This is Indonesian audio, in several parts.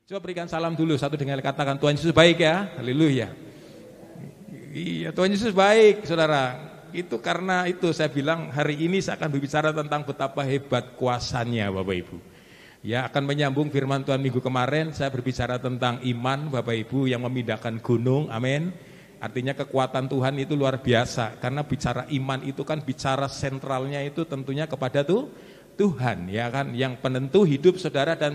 Coba berikan salam dulu satu dengan katakan Tuhan Yesus baik ya. Haleluya. Iya, Tuhan Yesus baik, Saudara. Itu karena itu saya bilang hari ini saya akan berbicara tentang betapa hebat kuasanya Bapak Ibu. Ya, akan menyambung firman Tuhan minggu kemarin saya berbicara tentang iman Bapak Ibu yang memindahkan gunung. Amin. Artinya kekuatan Tuhan itu luar biasa. Karena bicara iman itu kan bicara sentralnya itu tentunya kepada Tuhan, ya kan, yang penentu hidup saudara dan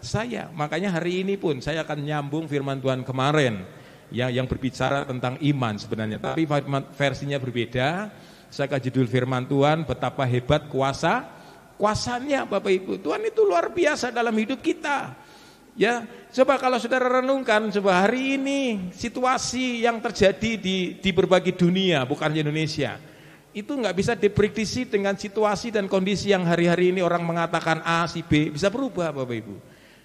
saya. Makanya hari ini pun saya akan nyambung firman Tuhan kemarin yang berbicara tentang iman sebenarnya, tapi versinya berbeda. Saya kasih judul firman Tuhan betapa hebat kuasanya Bapak Ibu. Tuhan itu luar biasa dalam hidup kita. Ya, coba kalau saudara renungkan, coba hari ini situasi yang terjadi di berbagai dunia, bukan di Indonesia. Itu nggak bisa diprediksi dengan situasi dan kondisi yang hari-hari ini orang mengatakan A, si B, bisa berubah Bapak Ibu.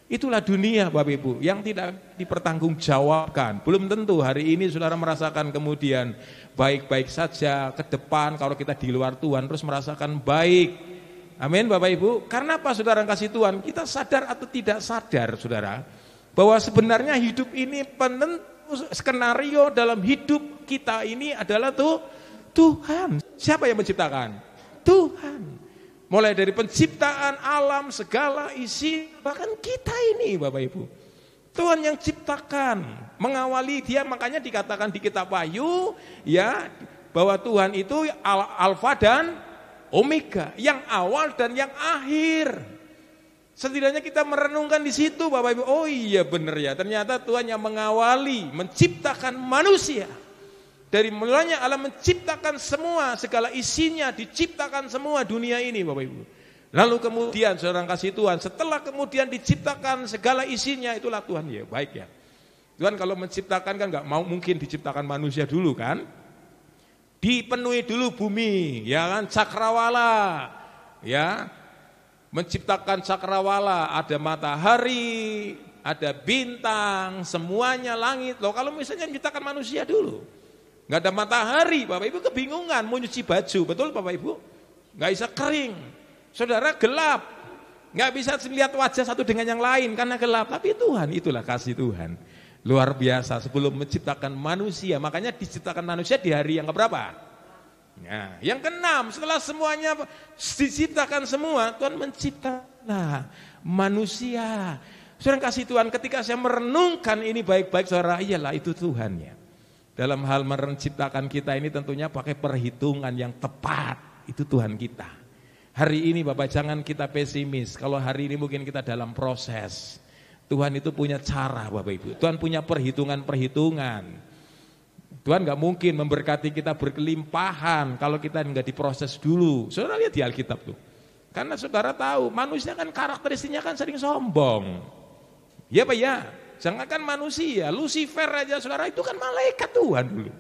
Itulah dunia Bapak Ibu yang tidak dipertanggungjawabkan. Belum tentu hari ini saudara merasakan kemudian baik-baik saja ke depan kalau kita di luar Tuhan terus merasakan baik. Amin Bapak Ibu. Karena apa saudara kasih Tuhan? Kita sadar atau tidak sadar saudara bahwa sebenarnya hidup ini penentu skenario dalam hidup kita ini adalah Tuhan. Siapa yang menciptakan? Tuhan. Mulai dari penciptaan alam, segala isi, bahkan kita ini Bapak Ibu. Tuhan yang ciptakan, mengawali dia, makanya dikatakan di kitab Wahyu, ya, bahwa Tuhan itu Alfa dan Omega, yang awal dan yang akhir. Setidaknya kita merenungkan di situ Bapak Ibu, oh iya benar ya, ternyata Tuhan yang mengawali, menciptakan manusia. Dari mulanya Allah menciptakan semua, segala isinya diciptakan semua dunia ini Bapak Ibu. Lalu kemudian seorang kasih Tuhan, setelah kemudian diciptakan segala isinya, itulah Tuhan ya, baik ya. Tuhan kalau menciptakan kan gak mau mungkin diciptakan manusia dulu kan. Dipenuhi dulu bumi, ya kan, cakrawala. Ya, menciptakan cakrawala, ada matahari, ada bintang, semuanya langit. Loh kalau misalnya menciptakan manusia dulu, nggak ada matahari, Bapak Ibu kebingungan mau nyuci baju, betul Bapak Ibu? Nggak bisa kering, saudara gelap, nggak bisa lihat wajah satu dengan yang lain karena gelap. Tapi Tuhan itulah kasih Tuhan, luar biasa sebelum menciptakan manusia. Makanya diciptakan manusia di hari yang keberapa? Nah, yang keenam. Setelah semuanya diciptakan semua, Tuhan menciptakan manusia. Saudara kasih Tuhan, ketika saya merenungkan ini baik-baik, saudara, iyalah itu Tuhan ya. Dalam hal menciptakan kita ini tentunya pakai perhitungan yang tepat. Itu Tuhan kita. Hari ini Bapak jangan kita pesimis. Kalau hari ini mungkin kita dalam proses. Tuhan itu punya cara Bapak Ibu. Tuhan punya perhitungan-perhitungan. Tuhan gak mungkin memberkati kita berkelimpahan kalau kita nggak diproses dulu. Saudara lihat di Alkitab tuh. Karena saudara tahu manusia kan karakteristiknya kan sering sombong. Ya Pak ya. Jangankan manusia, Lucifer aja saudara itu kan malaikat Tuhan dulu.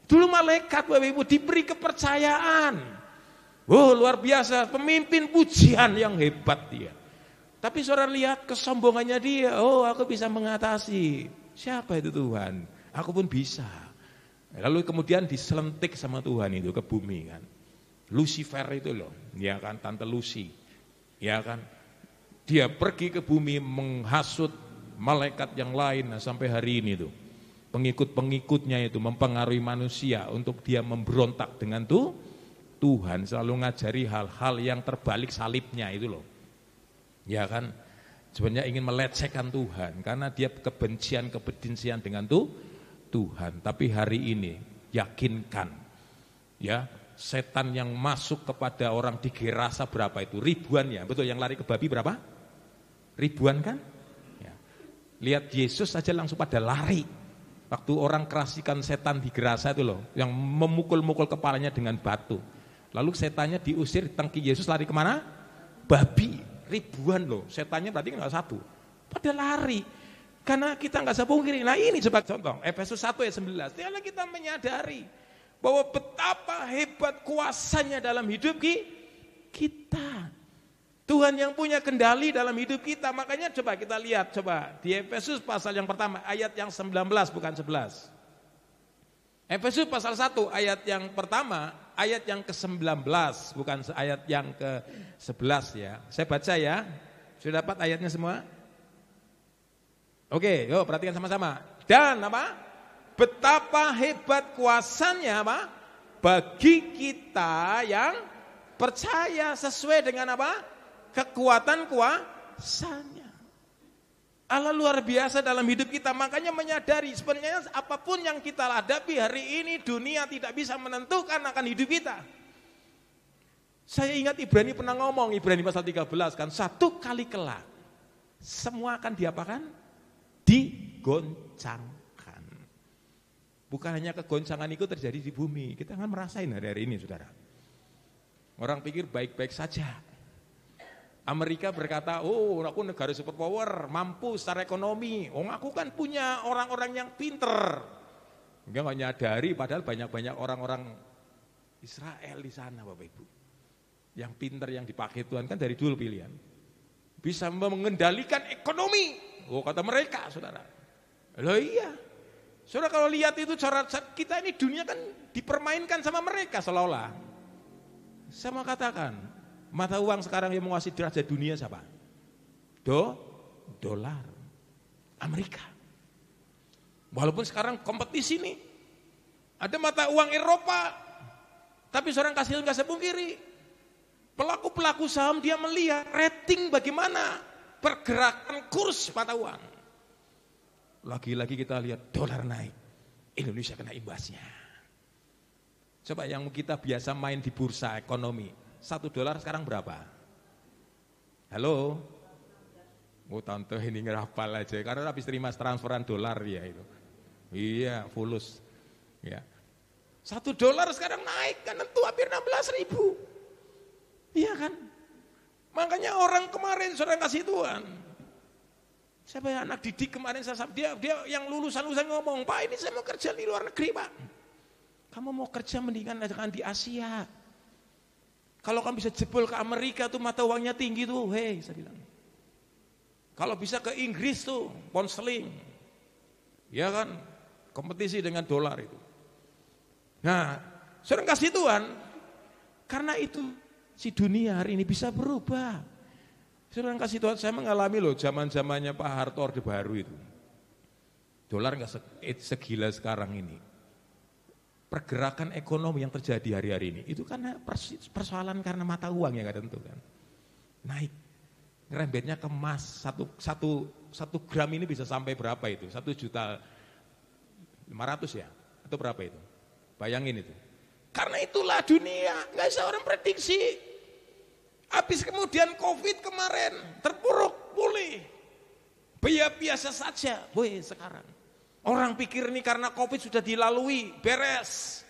Dulu malaikat Bapak Ibu diberi kepercayaan. Oh luar biasa, pemimpin pujian yang hebat dia. Tapi saudara lihat kesombongannya dia, oh aku bisa mengatasi. Siapa itu Tuhan? Aku pun bisa. Lalu kemudian diselentik sama Tuhan itu ke bumi kan. Lucifer itu loh, ya kan, Tante Lucy. Ya kan, dia pergi ke bumi menghasut malaikat yang lain. Nah, sampai hari ini tuh pengikut-pengikutnya itu mempengaruhi manusia untuk dia memberontak dengan Tuhan, selalu ngajari hal-hal yang terbalik salibnya itu loh. Ya kan, sebenarnya ingin melecehkan Tuhan karena dia kebencian dengan Tuhan. Tapi hari ini yakinkan ya, setan yang masuk kepada orang di Gerasa berapa itu? Ribuan ya, betul, yang lari ke babi berapa? Ribuan kan? Lihat Yesus saja langsung pada lari. Waktu orang kerasikan setan di Gerasa itu loh, yang memukul-mukul kepalanya dengan batu. Lalu setannya diusir, tangki Yesus lari kemana? Babi, ribuan loh. Setannya berarti nggak satu, pada lari. Karena kita nggak bisa pungkiri. Nah ini coba contoh, Efesus 1 ayat 11. Tiada kita menyadari bahwa betapa hebat kuasanya dalam hidup kita. Tuhan yang punya kendali dalam hidup kita. Makanya coba kita lihat, coba di Efesus pasal yang pertama ayat yang 19 bukan 11. Efesus pasal 1 ayat yang pertama ayat yang ke-19 bukan ayat yang ke-11 ya. Saya baca ya. Sudah dapat ayatnya semua? Oke, yuk perhatikan sama-sama. Dan apa? Betapa hebat kuasanya apa? Bagi kita yang percaya sesuai dengan apa? Kekuatan kuasanya. Allah luar biasa dalam hidup kita, makanya menyadari sebenarnya apapun yang kita hadapi hari ini, dunia tidak bisa menentukan akan hidup kita. Saya ingat Ibrani pernah ngomong, Ibrani pasal 13 kan, satu kali kelak semua akan diapakan? Digoncangkan. Bukan hanya kegoncangan itu terjadi di bumi, kita akan merasain hari-hari ini, saudara. Orang pikir baik-baik saja. Amerika berkata, oh aku negara superpower, mampu secara ekonomi. Oh aku kan punya orang-orang yang pinter. Enggak nggak nyadari, padahal banyak-banyak orang-orang Israel di sana, Bapak Ibu. Yang pinter, yang dipakai Tuhan kan dari dulu pilihan. Bisa mengendalikan ekonomi. Oh kata mereka, saudara. Loh iya. Saudara kalau lihat itu cara kita ini dunia kan dipermainkan sama mereka seolah-olah. Saya mau katakan, mata uang sekarang yang menguasai derajat dunia siapa? Dolar Amerika. Walaupun sekarang kompetisi nih, ada mata uang Eropa, tapi seorang kasih nggak saya pungkiri, pelaku-pelaku saham dia melihat rating bagaimana pergerakan kurs mata uang. Lagi-lagi kita lihat dolar naik, Indonesia kena imbasnya. Coba yang kita biasa main di bursa ekonomi, $1 sekarang berapa? Halo? Oh tante ini ngerapal aja, karena habis terima transferan dolar ya itu. Iya, fulus. Ya. $1 sekarang naik kan tentu hampir 16.000. Iya kan? Makanya orang kemarin saudara kasih Tuhan. Siapa yang anak didik kemarin dia yang lulusan ngomong, Pak ini saya mau kerja di luar negeri Pak. Kamu mau kerja mendingan jangan di Asia. Kalau kamu bisa jebol ke Amerika tuh mata uangnya tinggi tuh, hei saya bilang. Kalau bisa ke Inggris tuh, pound sterling. Ya kan, kompetisi dengan dolar itu. Nah, sering kasih Tuhan, karena itu si dunia hari ini bisa berubah. Sering kasih Tuhan, saya mengalami loh zaman-zamannya Pak Harto Orde Baru itu. Dolar nggak segila sekarang ini. Pergerakan ekonomi yang terjadi hari-hari ini itu karena persoalan karena mata uang yang nggak tentu kan, naik ngerembetnya ke emas satu gram ini bisa sampai berapa itu 1.500.000 ya atau berapa itu, bayangin itu. Karena itulah dunia nggak bisa orang prediksi. Habis kemudian COVID kemarin terpuruk pulih, biasa saja, boy sekarang. Orang pikir ini karena COVID sudah dilalui, beres.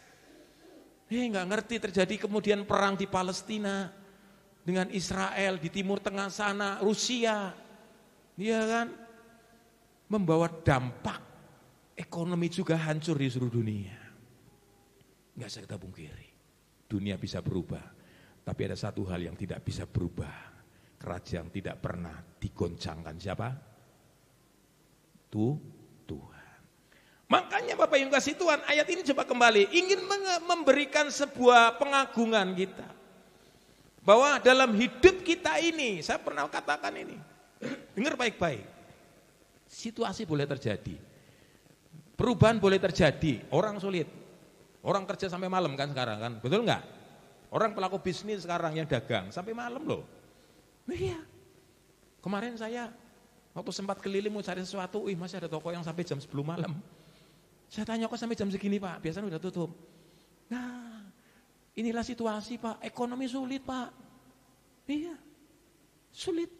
Nggak ngerti terjadi kemudian perang di Palestina dengan Israel di Timur Tengah sana, Rusia, iya kan, membawa dampak ekonomi juga hancur di seluruh dunia. Nggak bisa kita pungkiri, dunia bisa berubah, tapi ada satu hal yang tidak bisa berubah, kerajaan tidak pernah digoncangkan. Siapa? Tuhan. Makanya Bapak yang kasih Tuhan, ayat ini coba kembali, ingin memberikan sebuah pengagungan kita. Bahwa dalam hidup kita ini, saya pernah katakan ini, dengar baik-baik, situasi boleh terjadi, perubahan boleh terjadi, orang sulit, orang kerja sampai malam kan sekarang kan, betul enggak? Orang pelaku bisnis sekarang yang dagang, sampai malam loh. Iya, kemarin saya waktu sempat keliling mau cari sesuatu, masih ada toko yang sampai jam 10 malam. Saya tanya kok sampai jam segini Pak, biasanya udah tutup. Nah, inilah situasi Pak, ekonomi sulit Pak. Iya, sulit.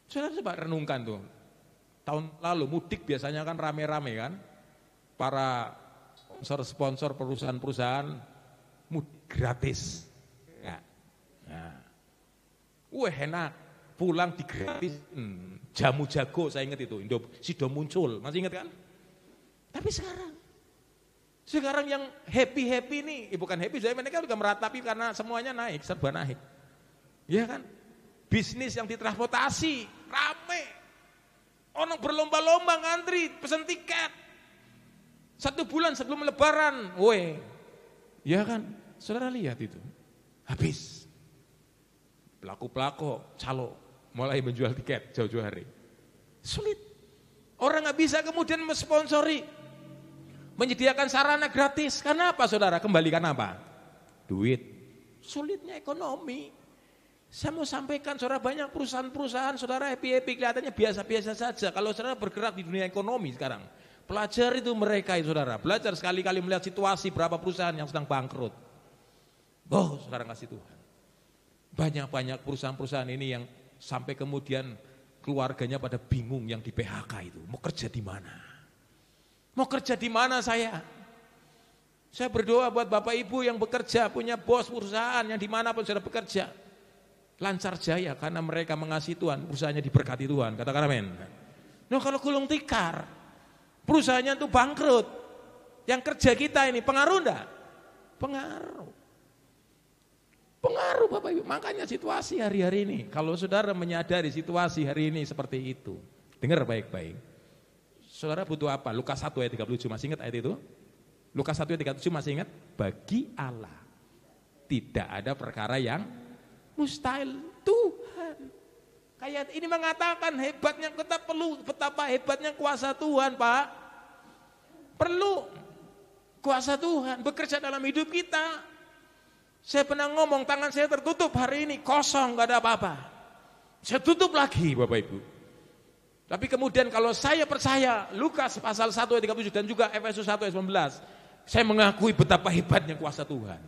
Saudara coba renungkan tuh, tahun lalu mudik biasanya kan rame-rame kan, para sponsor perusahaan-perusahaan mudik gratis. Ya. Nah. Enak, pulang di gratis, jamu jago saya ingat itu, Sido muncul, masih ingat kan? Tapi sekarang yang happy nih, bukan happy, saya mereka juga meratapi karena semuanya naik, serba naik. Iya kan? Bisnis yang ditransportasi, rame. Orang berlomba-lomba ngantri, pesan tiket. 1 bulan sebelum lebaran, iya kan? Saudara lihat itu, habis. Pelaku-pelaku, calo, mulai menjual tiket jauh-jauh hari. Sulit. Orang nggak bisa kemudian mensponsori, menyediakan sarana gratis. Karena apa saudara? Kembalikan apa? Duit. Sulitnya ekonomi. Saya mau sampaikan saudara, banyak perusahaan-perusahaan saudara happy-happy kelihatannya biasa-biasa saja. Kalau saudara bergerak di dunia ekonomi sekarang, pelajar itu mereka itu saudara, belajar sekali-kali melihat situasi berapa perusahaan yang sedang bangkrut. Oh saudara kasih Tuhan. Banyak-banyak perusahaan-perusahaan ini yang sampai kemudian keluarganya pada bingung yang di PHK itu. Mau kerja di mana? Mau kerja di mana saya? Saya berdoa buat Bapak Ibu yang bekerja, punya bos perusahaan yang dimanapun saudara bekerja. Lancar jaya karena mereka mengasihi Tuhan, perusahaannya diberkati Tuhan, katakan amin. Nah kalau gulung tikar, perusahaannya itu bangkrut, yang kerja kita ini pengaruh enggak? Pengaruh Bapak Ibu, makanya situasi hari-hari ini, kalau saudara menyadari situasi hari ini seperti itu, dengar baik-baik, saudara butuh apa? Lukas 1 ayat 37, masih ingat ayat itu? Lukas 1 ayat 37 masih ingat? Bagi Allah tidak ada perkara yang mustahil. Tuhan kayak ini mengatakan hebatnya kita perlu, betapa hebatnya kuasa Tuhan Pak. Perlu kuasa Tuhan bekerja dalam hidup kita. Saya pernah ngomong tangan saya tertutup hari ini kosong, gak ada apa-apa. Saya tutup lagi Bapak Ibu. Tapi kemudian kalau saya percaya Lukas pasal 1 ayat 37 dan juga Efesus 1 ayat 19, saya mengakui betapa hebatnya kuasa Tuhan.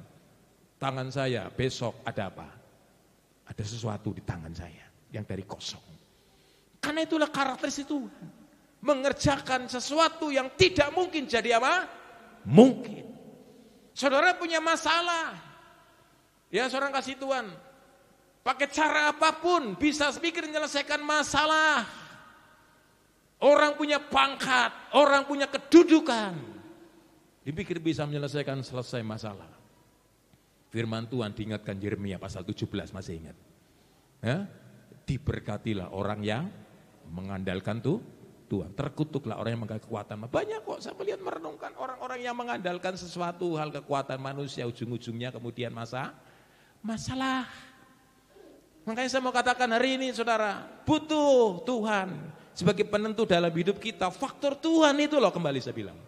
Tangan saya besok ada apa? Ada sesuatu di tangan saya yang dari kosong. Karena itulah karakteristik Tuhan. Mengerjakan sesuatu yang tidak mungkin jadi apa? Mungkin. Saudara punya masalah. Ya saudara kasih Tuhan. Pakai cara apapun bisa pikir menyelesaikan masalah. Orang punya pangkat, orang punya kedudukan. Dipikir bisa menyelesaikan selesai masalah. Firman Tuhan diingatkan Yeremia pasal 17, masih ingat? Ya? Diberkatilah orang yang mengandalkan Tuhan. Terkutuklah orang yang mengandalkan kekuatan. Banyak kok saya melihat merenungkan orang-orang yang mengandalkan sesuatu hal kekuatan manusia, ujung-ujungnya kemudian masalah. Makanya saya mau katakan hari ini saudara, butuh Tuhan sebagai penentu dalam hidup kita. Faktor Tuhan itu loh, kembali saya bilang.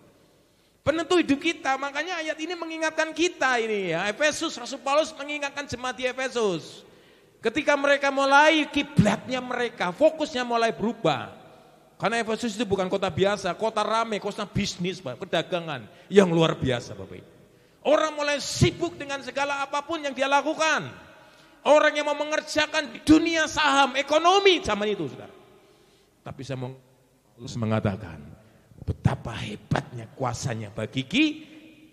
Penentu hidup kita, makanya ayat ini mengingatkan kita ini ya. Efesus, Rasul Paulus mengingatkan jemaat di Efesus. Ketika mereka mulai kiblatnya mereka, fokusnya mulai berubah. Karena Efesus itu bukan kota biasa, kota ramai, kota bisnis, perdagangan yang luar biasa Bapak Ibu. Orang mulai sibuk dengan segala apapun yang dia lakukan. Orang yang mau mengerjakan di dunia saham, ekonomi zaman itu saudara. Tapi saya mau mengatakan, betapa hebatnya kuasanya bagi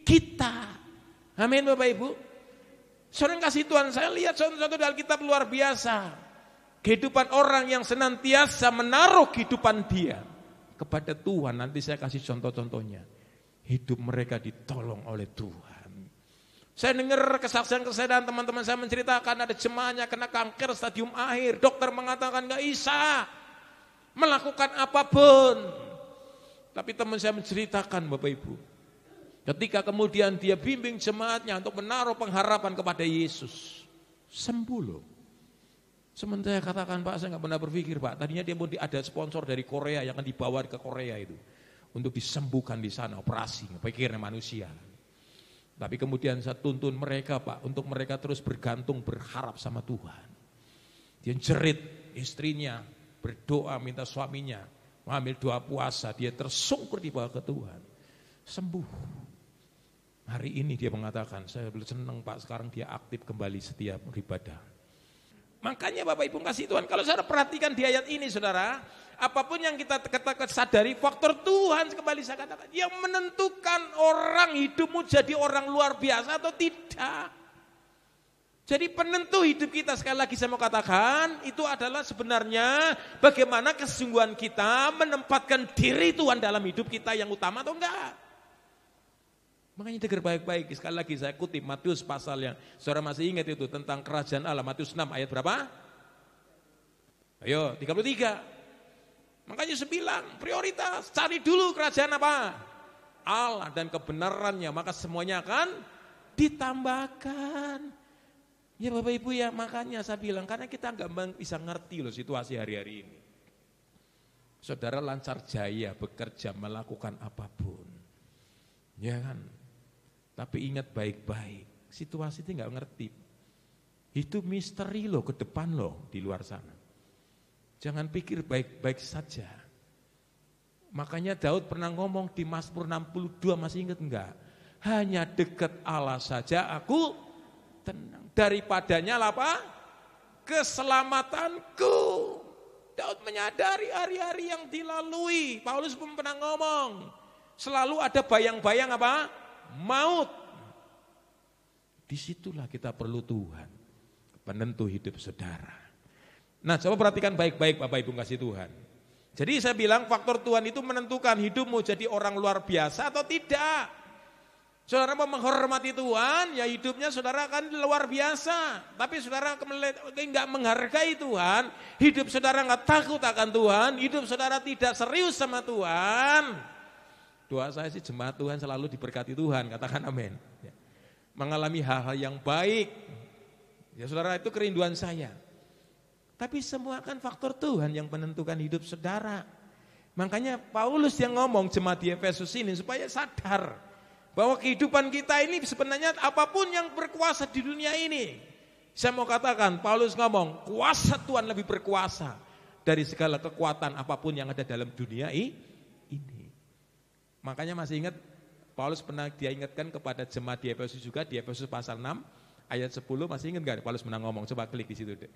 kita. Amin Bapak Ibu. Saudara kasih Tuhan, saya lihat contoh-contoh dalam Alkitab luar biasa. Kehidupan orang yang senantiasa menaruh kehidupan dia kepada Tuhan. Nanti saya kasih contoh-contohnya. Hidup mereka ditolong oleh Tuhan. Saya dengar kesaksian-kesaksian teman-teman saya menceritakan ada jemaahnya kena kanker stadium akhir. Dokter mengatakan gak bisa melakukan apapun. Tapi teman saya menceritakan Bapak Ibu, ketika kemudian dia bimbing jemaatnya untuk menaruh pengharapan kepada Yesus, sembuh loh. Sementara saya katakan Pak, saya gak pernah berpikir Pak, tadinya dia mau ada sponsor dari Korea yang akan dibawa ke Korea itu, untuk disembuhkan di sana, operasi, pikirnya manusia. Tapi kemudian saya tuntun mereka Pak, untuk mereka terus bergantung, berharap sama Tuhan. Dia jerit istrinya, berdoa minta suaminya, mengambil doa puasa, dia tersungkur di bawah ke Tuhan. Sembuh. Hari ini dia mengatakan, saya senang Pak, sekarang dia aktif kembali setiap ibadah. Makanya Bapak Ibu kasih Tuhan, kalau saudara perhatikan di ayat ini saudara, apapun yang kita sadari, faktor Tuhan kembali saya katakan, yang menentukan orang hidupmu jadi orang luar biasa atau tidak. Jadi penentu hidup kita, sekali lagi saya mau katakan, itu adalah sebenarnya bagaimana kesungguhan kita menempatkan diri Tuhan dalam hidup kita yang utama atau enggak. Makanya dengar baik-baik, sekali lagi saya kutip Matius pasal yang saudara masih ingat itu tentang kerajaan Allah, Matius 6 ayat berapa? Ayo 33. Makanya saya bilang prioritas, cari dulu kerajaan apa? Allah dan kebenarannya, maka semuanya akan ditambahkan. Ya Bapak Ibu ya, makanya saya bilang, karena kita nggak bisa ngerti loh situasi hari-hari ini. Saudara lancar jaya bekerja melakukan apapun. Ya kan? Tapi ingat baik-baik, situasi itu nggak ngerti. Itu misteri loh ke depan loh di luar sana. Jangan pikir baik-baik saja. Makanya Daud pernah ngomong di Mazmur 62, masih ingat enggak? Hanya dekat Allah saja aku tenang. Daripadanya apa? Keselamatanku. Daud menyadari hari-hari yang dilalui. Paulus pun pernah ngomong, selalu ada bayang-bayang apa? Maut. Disitulah kita perlu Tuhan, penentu hidup saudara. Nah, coba perhatikan baik-baik Bapak Ibu kasih Tuhan. Jadi saya bilang faktor Tuhan itu menentukan hidupmu jadi orang luar biasa atau tidak. Saudara mau menghormati Tuhan, ya hidupnya saudara akan luar biasa. Tapi saudara enggak menghargai Tuhan, hidup saudara enggak takut akan Tuhan, hidup saudara tidak serius sama Tuhan. Doa saya sih jemaat Tuhan selalu diberkati Tuhan, katakan amin. Ya. Mengalami hal-hal yang baik, ya saudara itu kerinduan saya. Tapi semua kan faktor Tuhan yang menentukan hidup saudara. Makanya Paulus yang ngomong jemaat di Efesus ini supaya sadar bahwa kehidupan kita ini sebenarnya apapun yang berkuasa di dunia ini. Saya mau katakan, Paulus ngomong, kuasa Tuhan lebih berkuasa dari segala kekuatan apapun yang ada dalam dunia ini. Makanya masih ingat Paulus pernah dia ingatkan kepada jemaat di Efesus juga, di Efesus pasal 6 ayat 10, masih ingat enggak Paulus pernah ngomong? Coba klik di situ deh.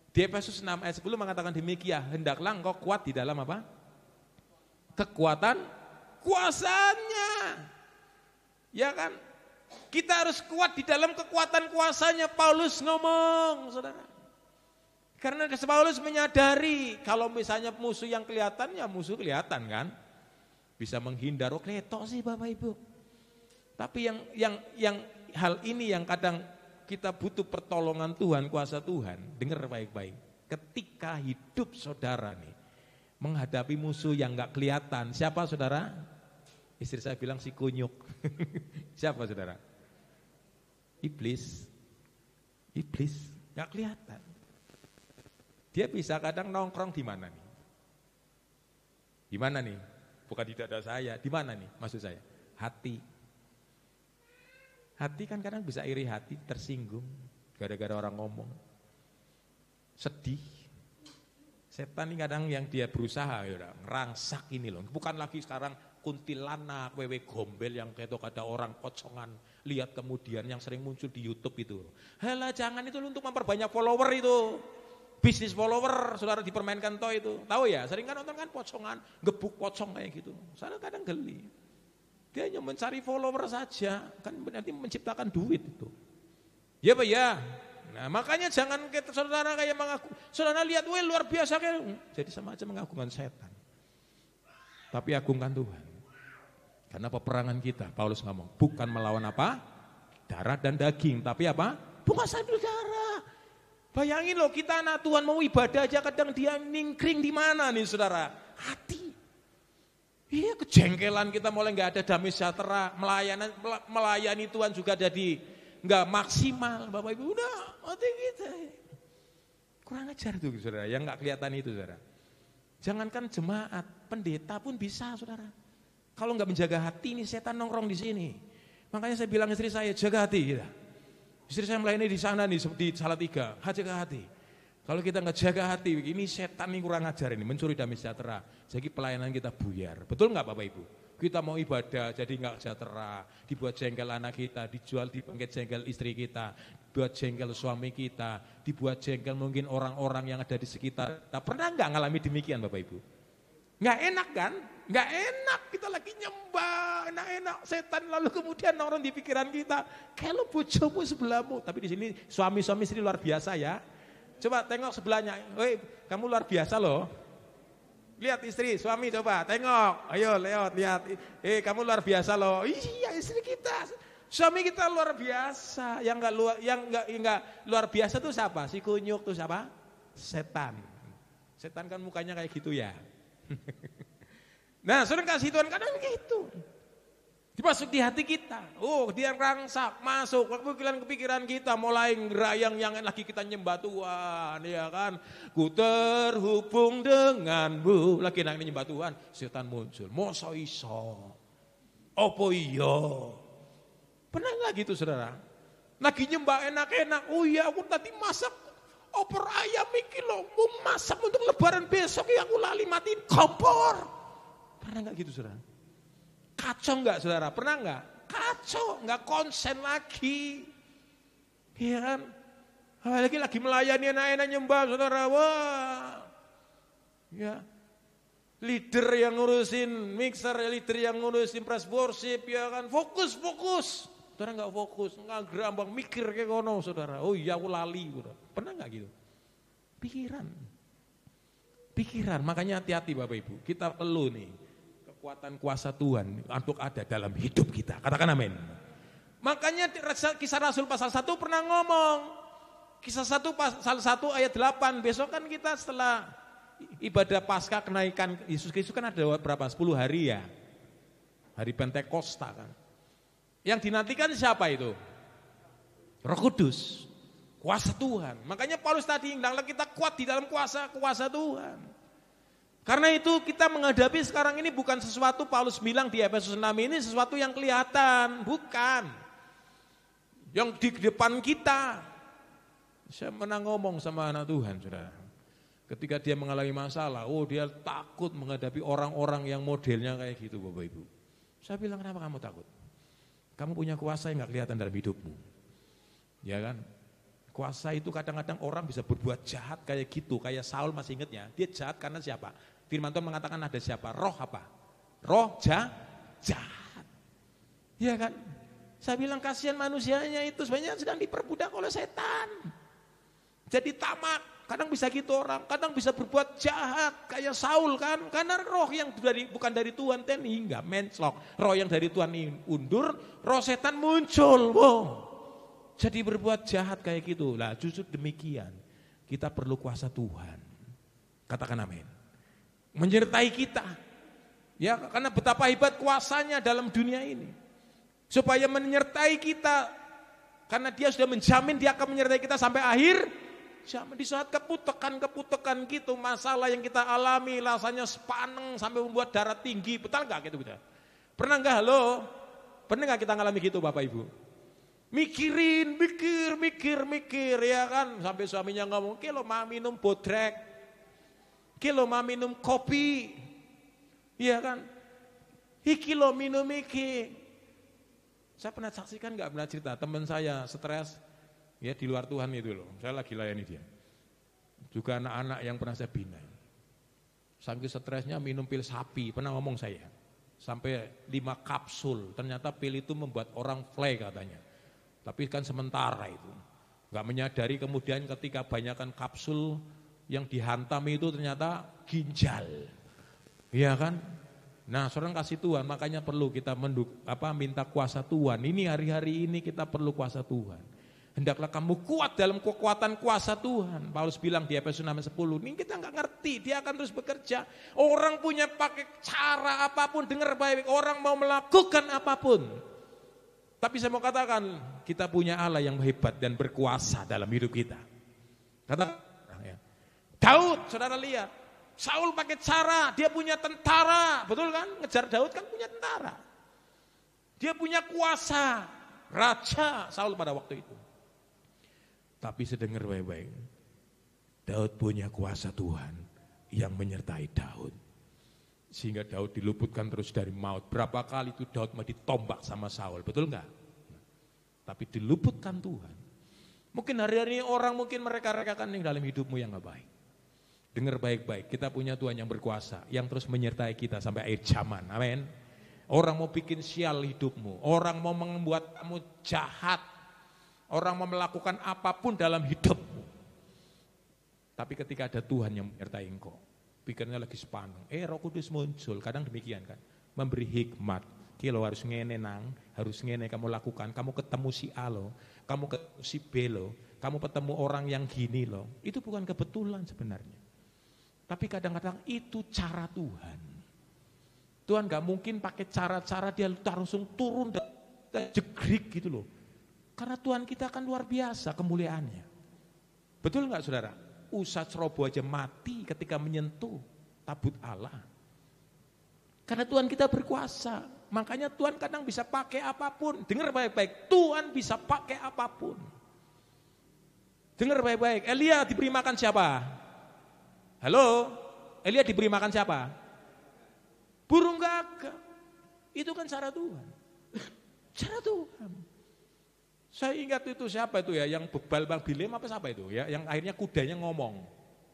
Di Efesus 6 ayat 10 mengatakan demikian, hendaklah engkau kuat di dalam apa? Kekuatan kuasanya. Ya kan? Kita harus kuat di dalam kekuatan kuasanya. Paulus ngomong, saudara. Karena Paulus menyadari kalau misalnya musuh yang kelihatan, ya musuh kelihatan kan? Bisa menghindar, oh kletok sih Bapak Ibu. Tapi yang hal ini yang kadang kita butuh pertolongan Tuhan, kuasa Tuhan. Dengar baik-baik. Ketika hidup saudara nih menghadapi musuh yang enggak kelihatan, siapa saudara? Istri saya bilang si kunyuk. Siapa saudara? Iblis. Iblis, enggak kelihatan. Dia bisa kadang nongkrong di mana nih? Di mana nih? Bukan di dada saya, di mana nih maksud saya? Hati. Hati kan kadang bisa iri hati, tersinggung gara-gara orang ngomong. Sedih. Setan ini kadang yang dia berusaha ya ngerangsak ini loh. Bukan lagi sekarang kuntilanak, wewe gombel yang kayak ada orang pocongan. Lihat kemudian yang sering muncul di YouTube itu. Halah jangan itu untuk memperbanyak follower itu. Bisnis follower, saudara dipermainkan toh itu. Tahu ya, sering kan nonton kan pocongan, gebuk pocong kayak gitu. Saya kadang geli. Dia hanya mencari follower saja, kan nanti menciptakan duit itu. Ya Pak ya. Nah makanya jangan kita saudara kayak mengaku. Saudara lihat, wah luar biasa kayak. Jadi sama aja mengagungkan setan. Tapi agungkan Tuhan. Karena peperangan kita, Paulus ngomong, bukan melawan apa? Darah dan daging, tapi apa? Bukan saudara. Bayangin loh kita anak Tuhan mau ibadah aja kadang dia ningkring di mana nih saudara? Hati. Iya kejengkelan kita mulai nggak ada damai sejahtera, melayani Tuhan juga jadi nggak maksimal Bapak Ibu udah mati kita. Kurang ajar tuh saudara, yang nggak kelihatan itu saudara. Jangankan jemaat, pendeta pun bisa saudara. Kalau nggak menjaga hati ini setan nongkrong di sini. Makanya saya bilang istri saya jaga hati kita. Istri saya melayani di sana nih di Salatiga, jaga hati. Kalau kita nggak jaga hati, ini setan ini kurang ajar ini, mencuri damai sejahtera. Jadi pelayanan kita buyar. Betul nggak Bapak Ibu? Kita mau ibadah jadi nggak sejahtera, dibuat jengkel anak kita, dijual dibangkit jengkel istri kita, dibuat jengkel suami kita, dibuat jengkel mungkin orang-orang yang ada di sekitar. Nah, pernah nggak ngalami demikian Bapak Ibu? Nggak enak kan? Nggak enak, kita lagi nyembah, enak-enak setan lalu kemudian orang di pikiran kita, kalau bojomu sebelahmu, tapi di sini suami-suami istri luar biasa ya. Coba tengok sebelahnya, woi kamu luar biasa loh. Lihat istri, suami coba tengok, ayo lihat, kamu luar biasa loh. Iya istri kita, suami kita luar biasa. Yang nggak luar biasa tuh siapa? Si kunyuk tuh siapa? Setan. Setan kan mukanya kayak gitu ya. Nah, saudara kasih Tuhan kadang gitu. Dimasuk di hati kita. Oh, dia rangsak, masuk kepikiran kita mulai ngerayang yang lagi kita nyembah Tuhan, ya kan? Ku terhubung denganmu. Lagi nang nyembah Tuhan, setan muncul. Mosok iso. Opo iya? Pernah enggak gitu, Saudara? Lagi nyembah enak-enak. Oh iya, aku tadi masak opor ayam iki lho, mau masak untuk lebaran besok ya aku lali matiin kompor. Pernah enggak gitu, Saudara? Kacau enggak, Saudara? Pernah enggak? Kacau, enggak konsen lagi. Iya kan? Lagi melayani enak-enak nyembah, Saudara. Wah. Ya. Leader yang ngurusin mixer, leader yang ngurusin press worship, ya kan? Fokus. Saudara enggak fokus, enggak gerambang mikir kayak ngono, Saudara. Oh iya aku lali, Saudara. Pernah enggak gitu? Pikiran, makanya hati-hati Bapak Ibu. Kita perlu nih kekuatan kuasa Tuhan untuk ada dalam hidup kita. Katakan amin. Makanya Kisah Rasul pasal 1 pernah ngomong. Kisah 1 pasal 1 ayat 8. Besok kan kita setelah ibadah Paskah kenaikan Yesus Kristus kan ada berapa? 10 hari ya. Hari Pentakosta kan. Yang dinantikan siapa itu? Roh Kudus. Kuasa Tuhan. Makanya Paulus tadi hendaklah kita kuat di dalam kuasa Tuhan. Karena itu kita menghadapi sekarang ini bukan sesuatu Paulus bilang di Efesus 6 ini sesuatu yang kelihatan, bukan. Yang di depan kita. Saya pernah ngomong sama anak Tuhan, Saudara. Ketika dia mengalami masalah, dia takut menghadapi orang-orang yang modelnya kayak gitu, Bapak Ibu. Saya bilang, kenapa kamu takut? Kamu punya kuasa yang gak kelihatan dalam hidupmu. Ya kan? Kuasa itu kadang-kadang orang bisa berbuat jahat kayak gitu, kayak Saul masih ingatnya. Dia jahat karena siapa? Firman Tuhan mengatakan ada siapa? Roh apa? Roh jahat. Ya kan? Saya bilang kasihan manusianya itu sebenarnya sedang diperbudak oleh setan. Jadi tamak, kadang bisa gitu orang, kadang bisa berbuat jahat kayak Saul kan. Karena roh yang bukan dari Tuhan hingga menclok. Roh yang dari Tuhan undur, roh setan muncul. Wow. Jadi berbuat jahat kayak gitu. Lah justru demikian. Kita perlu kuasa Tuhan. Katakan amin. Menyertai kita. Ya, karena betapa hebat kuasanya dalam dunia ini. Supaya menyertai kita. Karena dia sudah menjamin dia akan menyertai kita sampai akhir zaman. Di saat keputekan gitu, masalah yang kita alami rasanya sepaneng sampai membuat darah tinggi. Betul enggak gitu kita? Pernah enggak Pernah enggak kita ngalami gitu Bapak Ibu? Mikir ya kan. Sampai suaminya ngomong, "Ki lo mau minum bodrek. Ki lo mau minum kopi." Iya kan? "Iki lo minum iki." Saya pernah saksikan enggak, pernah cerita teman saya stres ya di luar Tuhan itu loh. Saya lagi layani dia. Juga anak-anak yang pernah saya bina. Saking stresnya minum pil sapi, pernah ngomong saya. Sampai 5 kapsul. Ternyata pil itu membuat orang fly katanya. Tapi kan sementara itu. Enggak menyadari kemudian ketika banyakkan kapsul yang dihantam itu ternyata ginjal. Iya kan? Nah, seorang kasih Tuhan, makanya perlu kita minta kuasa Tuhan. Ini hari-hari ini kita perlu kuasa Tuhan. Hendaklah kamu kuat dalam kekuatan kuasa Tuhan. Paulus bilang di Efesus 6:10, ini kita enggak ngerti, dia akan terus bekerja. Orang punya pakai cara apapun, dengar baik, orang mau melakukan apapun. Tapi saya mau katakan, kita punya Allah yang hebat dan berkuasa dalam hidup kita. Daud, saudara lihat, Saul pakai cara, dia punya tentara, betul kan? Ngejar Daud kan punya tentara. Dia punya kuasa, raja Saul pada waktu itu. Tapi sedengar baik-baik, Daud punya kuasa Tuhan yang menyertai Daud. Sehingga Daud diluputkan terus dari maut. Berapa kali itu Daud mau ditombak sama Saul, betul enggak? Tapi diluputkan Tuhan. Mungkin hari-hari orang mungkin mereka-rekakan yang dalam hidupmu yang enggak baik. Dengar baik-baik, kita punya Tuhan yang berkuasa, yang terus menyertai kita sampai akhir zaman. Amin. Orang mau bikin sial hidupmu, orang mau membuat kamu jahat, orang mau melakukan apapun dalam hidupmu. Tapi ketika ada Tuhan yang menyertai engkau, pikirnya lagi sepaneng. Roh Kudus muncul, kadang demikian kan. Memberi hikmat. Kilo harus ngene nang, harus ngene kamu lakukan. Kamu ketemu si A lo, kamu ketemu si B lo, kamu ketemu orang yang gini lo. Itu bukan kebetulan sebenarnya. Tapi kadang-kadang itu cara Tuhan. Tuhan gak mungkin pakai cara-cara dia langsung turun dan jegrik gitu loh. Karena Tuhan kita kan luar biasa kemuliaannya. Betul gak saudara? Usa ceroboh aja mati ketika menyentuh tabut Allah. Karena Tuhan kita berkuasa. Makanya Tuhan kadang bisa pakai apapun. Dengar baik-baik, Tuhan bisa pakai apapun. Dengar baik-baik, Elia diberi makan siapa? Halo? Elia diberi makan siapa? Burung gagak. Itu kan cara Tuhan. Cara Tuhan. Saya ingat itu siapa itu ya, yang bebal Bang Bilem apa siapa itu ya, yang akhirnya kudanya ngomong,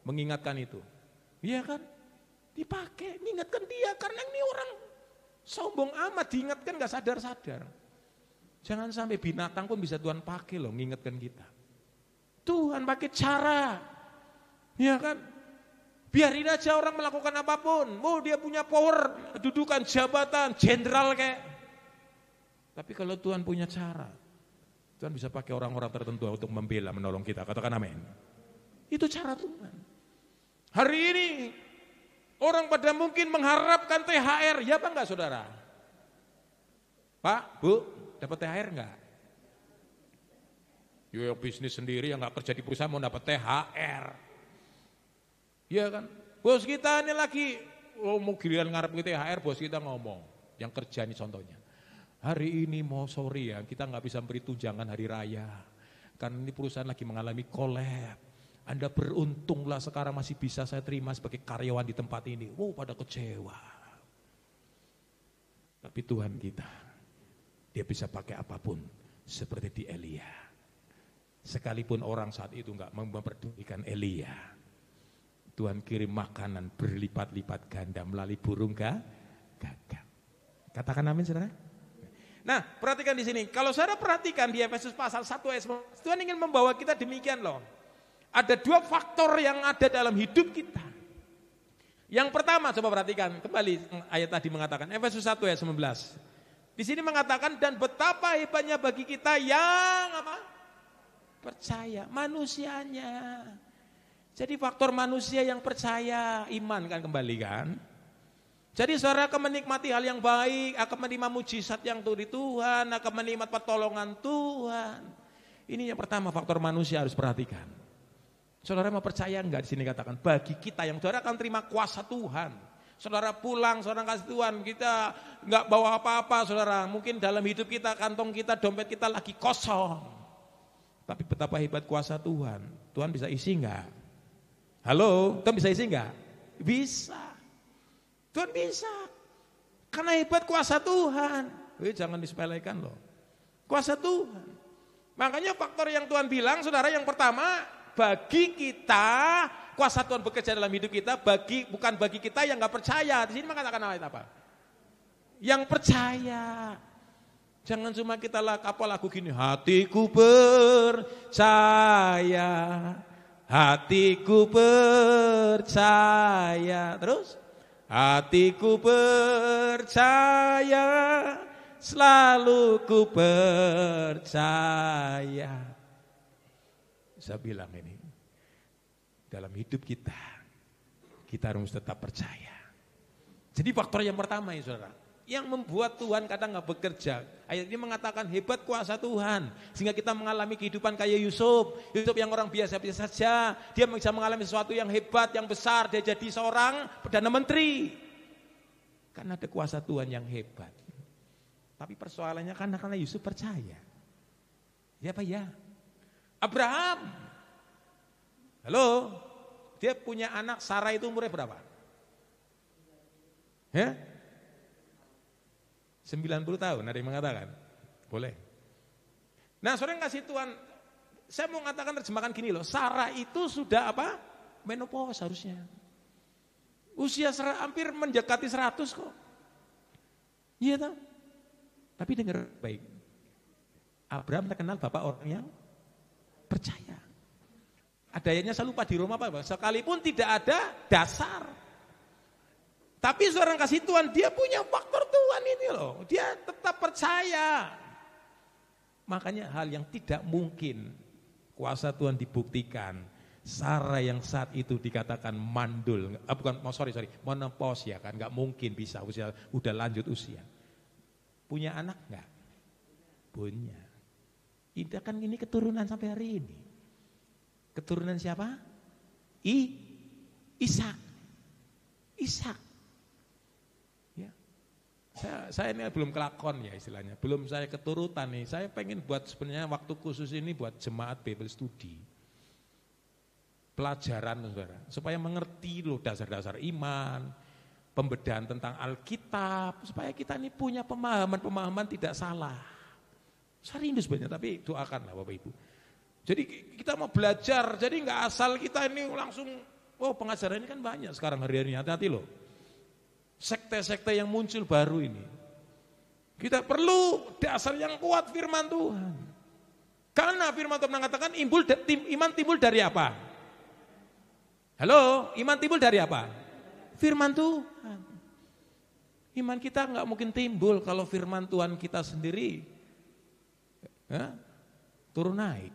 mengingatkan itu. Iya kan? Dipakai, mengingatkan dia, karena ini orang sombong amat, diingatkan gak sadar-sadar. Jangan sampai binatang pun bisa Tuhan pakai loh, mengingatkan kita. Tuhan pakai cara, ya kan? Biarin aja orang melakukan apapun, mau dia punya power, kedudukan, jabatan, jenderal kayak. Tapi kalau Tuhan punya cara, Tuhan bisa pakai orang-orang tertentu untuk membela, menolong kita. Katakan amin. Itu cara Tuhan. Hari ini orang pada mungkin mengharapkan THR, ya apa enggak saudara? Pak, Bu, dapat THR enggak? Ya bisnis sendiri yang enggak kerja di perusahaan mau dapat THR. Ya kan? Bos kita ini lagi mau giliran ngarep ke THR, bos kita ngomong, yang kerja ini contohnya. Hari ini mau sorry ya, kita nggak bisa beri tunjangan hari raya. Karena ini perusahaan lagi mengalami collab. Anda beruntunglah sekarang masih bisa saya terima sebagai karyawan di tempat ini. Wow, pada kecewa. Tapi Tuhan kita, dia bisa pakai apapun. Seperti di Elia. Sekalipun orang saat itu nggak memperdulikan Elia. Tuhan kirim makanan berlipat-lipat ganda melalui burung gagak. Katakan amin saudara. Nah, perhatikan di sini. Kalau saudara perhatikan di Efesus pasal 1 ayat 19, Tuhan ingin membawa kita demikian loh. Ada dua faktor yang ada dalam hidup kita. Yang pertama, coba perhatikan kembali ayat tadi mengatakan Efesus 1 ayat 19. Di sini mengatakan dan betapa hebatnya bagi kita yang apa? Percaya, manusianya. Jadi faktor manusia yang percaya, iman kan kembali kan? Jadi saudara akan menikmati hal yang baik, akan menerima mujizat yang dari Tuhan, akan menikmati pertolongan Tuhan. Ini yang pertama faktor manusia harus perhatikan. Saudara mau percaya enggak di sini katakan bagi kita yang saudara akan terima kuasa Tuhan. Saudara pulang, saudara kasih Tuhan, kita enggak bawa apa-apa saudara. Mungkin dalam hidup kita, kantong kita, dompet kita lagi kosong. Tapi betapa hebat kuasa Tuhan. Tuhan bisa isi enggak? Halo, Tuhan bisa isi enggak? Bisa. Tuhan bisa, karena hebat kuasa Tuhan. Jangan disepelekan loh, kuasa Tuhan. Makanya faktor yang Tuhan bilang, saudara, yang pertama, bagi kita kuasa Tuhan bekerja dalam hidup kita, bukan bagi kita yang nggak percaya. Di sini mengatakan ayat apa? Yang percaya. Jangan cuma kita lagu gini, hatiku percaya, hatiku percaya, terus. Hatiku percaya, selalu ku percaya. Saya bilang ini, dalam hidup kita harus tetap percaya. Jadi faktor yang pertama ya saudara, yang membuat Tuhan kadang gak bekerja. Ayat ini mengatakan hebat kuasa Tuhan, sehingga kita mengalami kehidupan kayak Yusuf yang orang biasa-biasa saja. Dia bisa mengalami sesuatu yang hebat, yang besar, dia jadi seorang Perdana Menteri. Karena ada kuasa Tuhan yang hebat. Tapi persoalannya karena Yusuf percaya. Ya Pak ya. Abraham, halo, dia punya anak Sarah itu umurnya berapa? Ya? 90 tahun, ada yang mengatakan? Boleh. Nah, saudara yang kasih Tuhan, saya mau mengatakan terjemahkan gini loh, Sarah itu sudah apa? Menopause harusnya. Usia hampir mendekati 100 kok. Iya tahu. Tapi dengar baik. Abraham terkenal bapak orang yang percaya. Ada ayatnya saya lupa di Roma apa? Sekalipun tidak ada dasar. Tapi seorang kasih Tuhan, dia punya faktor Tuhan ini loh. Dia tetap percaya. Makanya hal yang tidak mungkin kuasa Tuhan dibuktikan Sarah yang saat itu dikatakan mandul, menopause ya kan, nggak mungkin bisa usia udah lanjut usia. Punya anak nggak? Punya. Ida kan ini keturunan sampai hari ini. Keturunan siapa? Ishak. Ya. Saya ini belum kelakon ya istilahnya, belum saya keturutan nih. Saya pengen buat sebenarnya waktu khusus ini buat jemaat Bible Study. Pelajaran saudara, supaya mengerti loh dasar-dasar iman, pembedahan tentang Alkitab, supaya kita ini punya pemahaman tidak salah. Saya rindu sebenarnya, tapi doakanlah Bapak Ibu. Jadi kita mau belajar, jadi nggak asal kita ini langsung, pengajaran ini kan banyak sekarang hari-hari ini, hati-hati loh. Sekte-sekte yang muncul baru ini. Kita perlu dasar yang kuat firman Tuhan. Karena firman Tuhan mengatakan iman timbul dari apa? Halo, iman timbul dari apa? Firman Tuhan. Iman kita nggak mungkin timbul kalau firman Tuhan kita sendiri turun naik.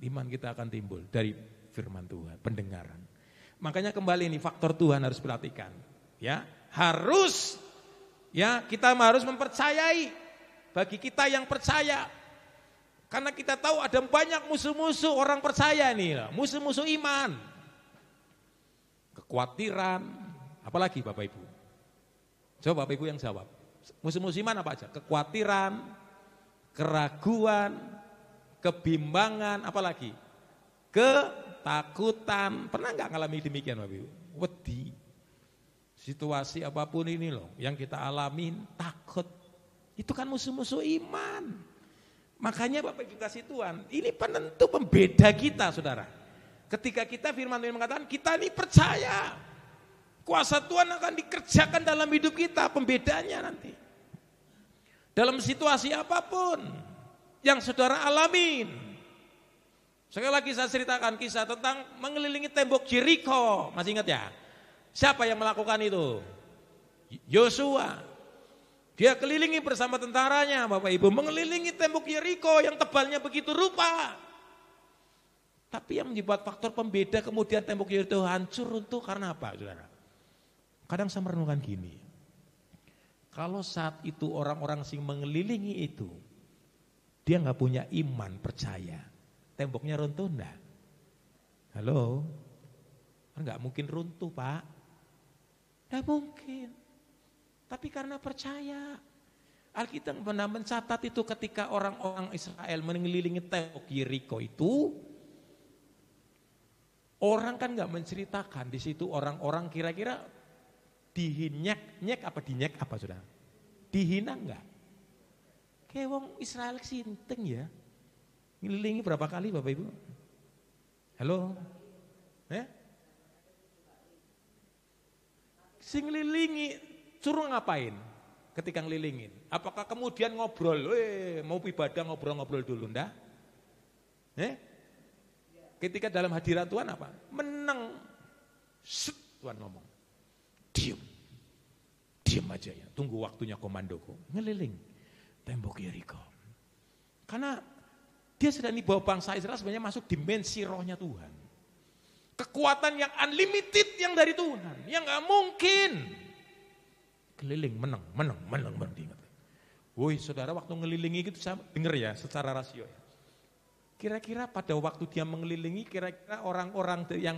Iman kita akan timbul dari firman Tuhan, pendengaran. Makanya kembali ini faktor Tuhan harus perhatikan. Ya, harus kita harus mempercayai bagi kita yang percaya. Karena kita tahu ada banyak musuh-musuh orang percaya nih, musuh-musuh iman. Kekhawatiran, apalagi Bapak Ibu? Coba Bapak Ibu yang jawab. Musuh-musuh iman apa aja? Kekhawatiran, keraguan, kebimbangan, apalagi? Ketakutan. Pernah nggak ngalami demikian Bapak Ibu? Wedi. Situasi apapun ini loh, yang kita alamin takut. Itu kan musuh-musuh iman. Makanya Bapak Ibu kasih Tuhan, ini penentu pembeda kita saudara. Ketika kita firman Tuhan mengatakan, kita ini percaya. Kuasa Tuhan akan dikerjakan dalam hidup kita, pembedanya nanti. Dalam situasi apapun yang saudara alamin. Sekali lagi saya ceritakan kisah tentang mengelilingi tembok Jericho. Masih ingat ya? Siapa yang melakukan itu? Yosua. Dia kelilingi bersama tentaranya Bapak Ibu. Mengelilingi tembok Jericho yang tebalnya begitu rupa. Tapi yang menyebabkan faktor pembeda kemudian tembok Jericho hancur runtuh karena apa saudara? Kadang saya merenungkan gini. Kalau saat itu orang-orang sing mengelilingi itu, dia nggak punya iman, percaya, temboknya runtuh enggak? Halo? Enggak mungkin runtuh Pak. Enggak mungkin. Tapi karena percaya. Alkitab pernah mencatat itu ketika orang-orang Israel mengelilingi tembok Yeriko itu, orang kan nggak menceritakan di situ orang-orang kira-kira dinyek apa sudah? Dihina enggak? Kayak wong Israel sinting ya. Ngelilingi berapa kali Bapak Ibu? Halo? Sing ngelilingi suruh ngapain ketika ngelilingin? Apakah kemudian ngobrol, mau ibadah ngobrol-ngobrol dulu ndak? Ketika dalam hadirat Tuhan apa? Menang. Tuhan ngomong. Diam aja ya, tunggu waktunya komandoku. Ngeliling tembok Yeriko. Karena dia sedang dibawa bangsa Israel sebenarnya masuk dimensi rohnya Tuhan. Kekuatan yang unlimited yang dari Tuhan, yang gak mungkin. Keliling, menang. Diingat. Woi saudara, waktu ngelilingi itu saya dengar ya secara rasio ya. Kira-kira pada waktu dia mengelilingi, kira-kira orang-orang yang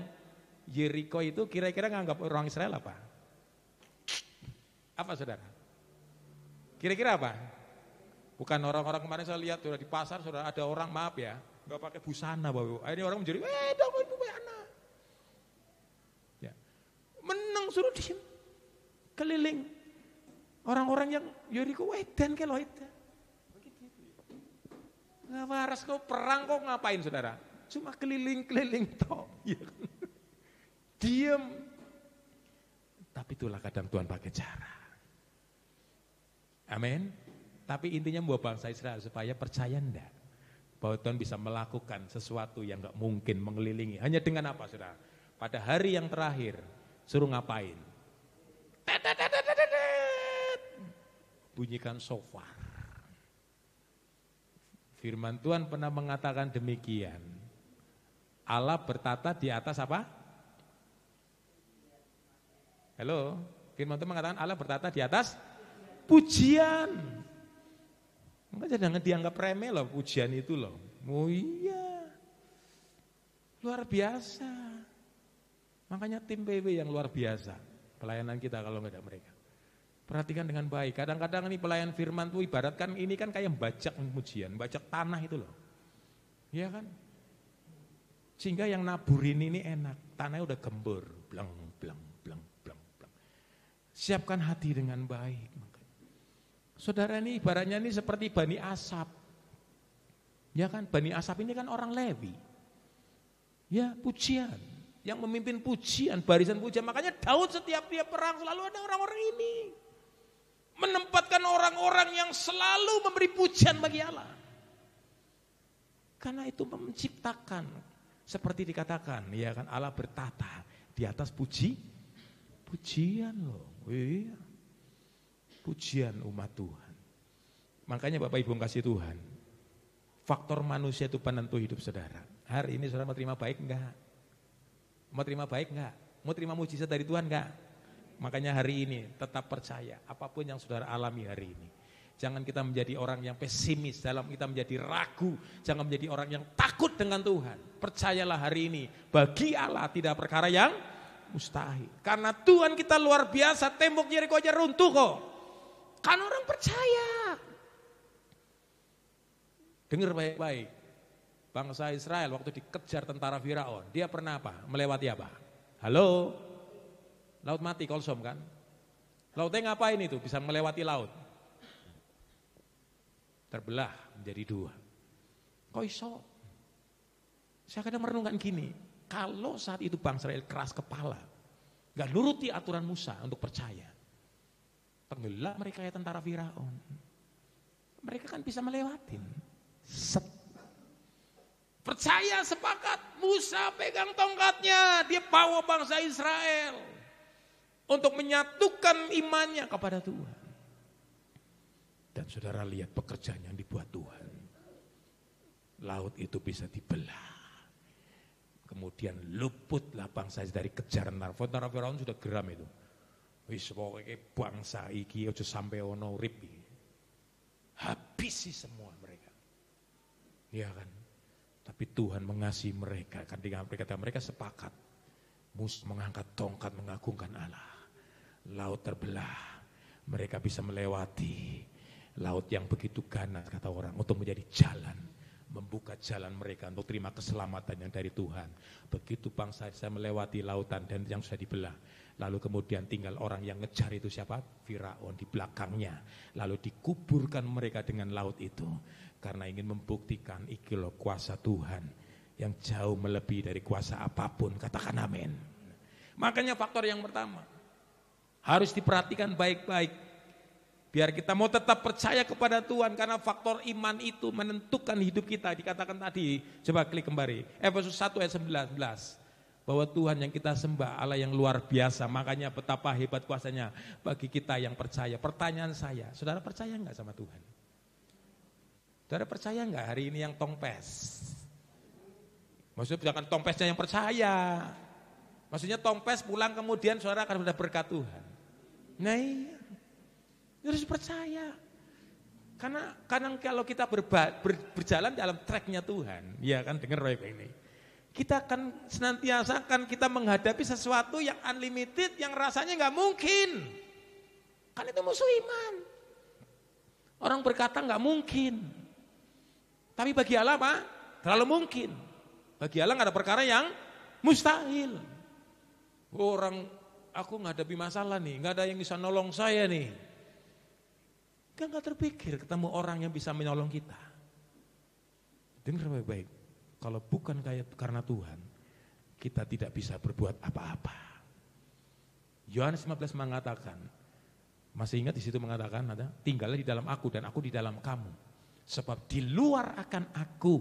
Yeriko itu kira-kira nganggap orang Israel apa? Apa saudara? Kira-kira apa? Bukan orang-orang kemarin saya lihat sudah di pasar, sudah ada orang maaf ya, nggak pakai busana Bapak. Ini orang menjadi, dong busana. Ya. Menang suruh diem, keliling. Orang-orang yang Yeriko wedan ke lo itu. Nggak waras kau perang kau ngapain saudara? Cuma keliling-keliling toh. Ya. Diem. Tapi itulah kadang Tuhan pakai cara. Amin. Tapi intinya membawa bangsa Israel supaya percaya enggak bahwa Tuhan bisa melakukan sesuatu yang enggak mungkin mengelilingi. Hanya dengan apa saudara? Pada hari yang terakhir suruh ngapain? Bunyikan shofar. Firman Tuhan pernah mengatakan demikian. Allah bertata di atas apa? Halo, firman Tuhan mengatakan Allah bertata di atas pujian. Maka jangan dianggap remeh loh pujian itu loh. Oh iya, luar biasa. Makanya tim PW yang luar biasa pelayanan kita kalau nggak ada mereka. Perhatikan dengan baik. Kadang-kadang ini pelayan firman tuh ibaratkan ini kan kayak bajak pujian, bajak tanah itu loh. Iya kan? Sehingga yang naburin ini enak, tanahnya udah gembur, blang blang blang blang blang. Siapkan hati dengan baik. Saudara ini ibaratnya ini seperti Bani Asap. Ya kan, Bani Asap ini kan orang Lewi. Ya, pujian. Yang memimpin pujian, barisan pujian. Makanya Daud setiap dia perang selalu ada orang-orang ini. Menempatkan orang-orang yang selalu memberi pujian bagi Allah. Karena itu menciptakan, seperti dikatakan, ya kan, Allah bertata di atas pujian loh. Iya. Pujian umat Tuhan. Makanya Bapak Ibu kasih Tuhan, faktor manusia itu penentu hidup saudara. Hari ini saudara mau terima baik enggak? Mau terima baik enggak? Mau terima mujizat dari Tuhan enggak? Makanya hari ini tetap percaya apapun yang saudara alami hari ini. Jangan kita menjadi orang yang pesimis, dalam kita menjadi ragu. Jangan menjadi orang yang takut dengan Tuhan. Percayalah hari ini, bagi Allah tidak perkara yang mustahil. Karena Tuhan kita luar biasa, tembok Yeriko aja runtuh kok. Kan orang percaya. Dengar baik-baik. Bangsa Israel waktu dikejar tentara Firaun, dia pernah apa? Melewati apa? Halo? Laut mati kolsom kan? Lautnya ngapain itu? Bisa melewati laut. Terbelah menjadi dua. Kok iso? Saya kadang merenungkan gini, kalau saat itu bangsa Israel keras kepala, gak nuruti aturan Musa untuk percaya, tenggelam mereka ya tentara Firaun. Mereka kan bisa melewatin. Percaya, sepakat, Musa pegang tongkatnya, dia bawa bangsa Israel untuk menyatukan imannya kepada Tuhan. Dan saudara lihat pekerjaan yang dibuat Tuhan. Laut itu bisa dibelah. Kemudian luputlah bangsa dari kejaran tentara Firaun sudah geram itu. Wis pokoke bangsa iki aja sampai ono urip iki. Habisi semua mereka. Iya kan? Tapi Tuhan mengasihi mereka, kan mereka sepakat. Musa mengangkat tongkat mengagungkan Allah. Laut terbelah. Mereka bisa melewati laut yang begitu ganas kata orang untuk menjadi jalan, membuka jalan mereka untuk terima keselamatan yang dari Tuhan. Begitu bangsa saya melewati lautan dan yang sudah dibelah, lalu kemudian tinggal orang yang ngejar itu siapa? Firaun di belakangnya. Lalu dikuburkan mereka dengan laut itu karena ingin membuktikan ikilah kuasa Tuhan yang jauh melebihi dari kuasa apapun. Katakan amin. Makanya faktor yang pertama harus diperhatikan baik-baik. Biar kita mau tetap percaya kepada Tuhan, karena faktor iman itu menentukan hidup kita. Dikatakan tadi, coba klik kembali, Efesus 1 ayat 19, bahwa Tuhan yang kita sembah Allah yang luar biasa. Makanya betapa hebat kuasanya bagi kita yang percaya. Pertanyaan saya, saudara percaya enggak sama Tuhan? Saudara percaya enggak hari ini yang tongpes? Maksudnya jangan tongpesnya yang percaya. Maksudnya tongpes pulang kemudian saudara akan mendapat berkat Tuhan. Nah iya, harus percaya. Karena kadang kalau kita berjalan dalam tracknya Tuhan, ya kan, dengar baik ini. Kita akan senantiasa kita menghadapi sesuatu yang unlimited, yang rasanya nggak mungkin. Kan itu musuh iman. Orang berkata nggak mungkin. Tapi bagi Allah apa? Terlalu mungkin. Bagi Allah nggak ada perkara yang mustahil. Orang, aku menghadapi masalah nih, nggak ada yang bisa nolong saya nih. Gak terpikir ketemu orang yang bisa menolong kita. Dengar baik-baik, kalau bukan karena Tuhan, kita tidak bisa berbuat apa-apa. Yohanes 15 mengatakan, masih ingat di situ mengatakan ada, tinggallah di dalam aku dan aku di dalam kamu. Sebab di luar akan aku,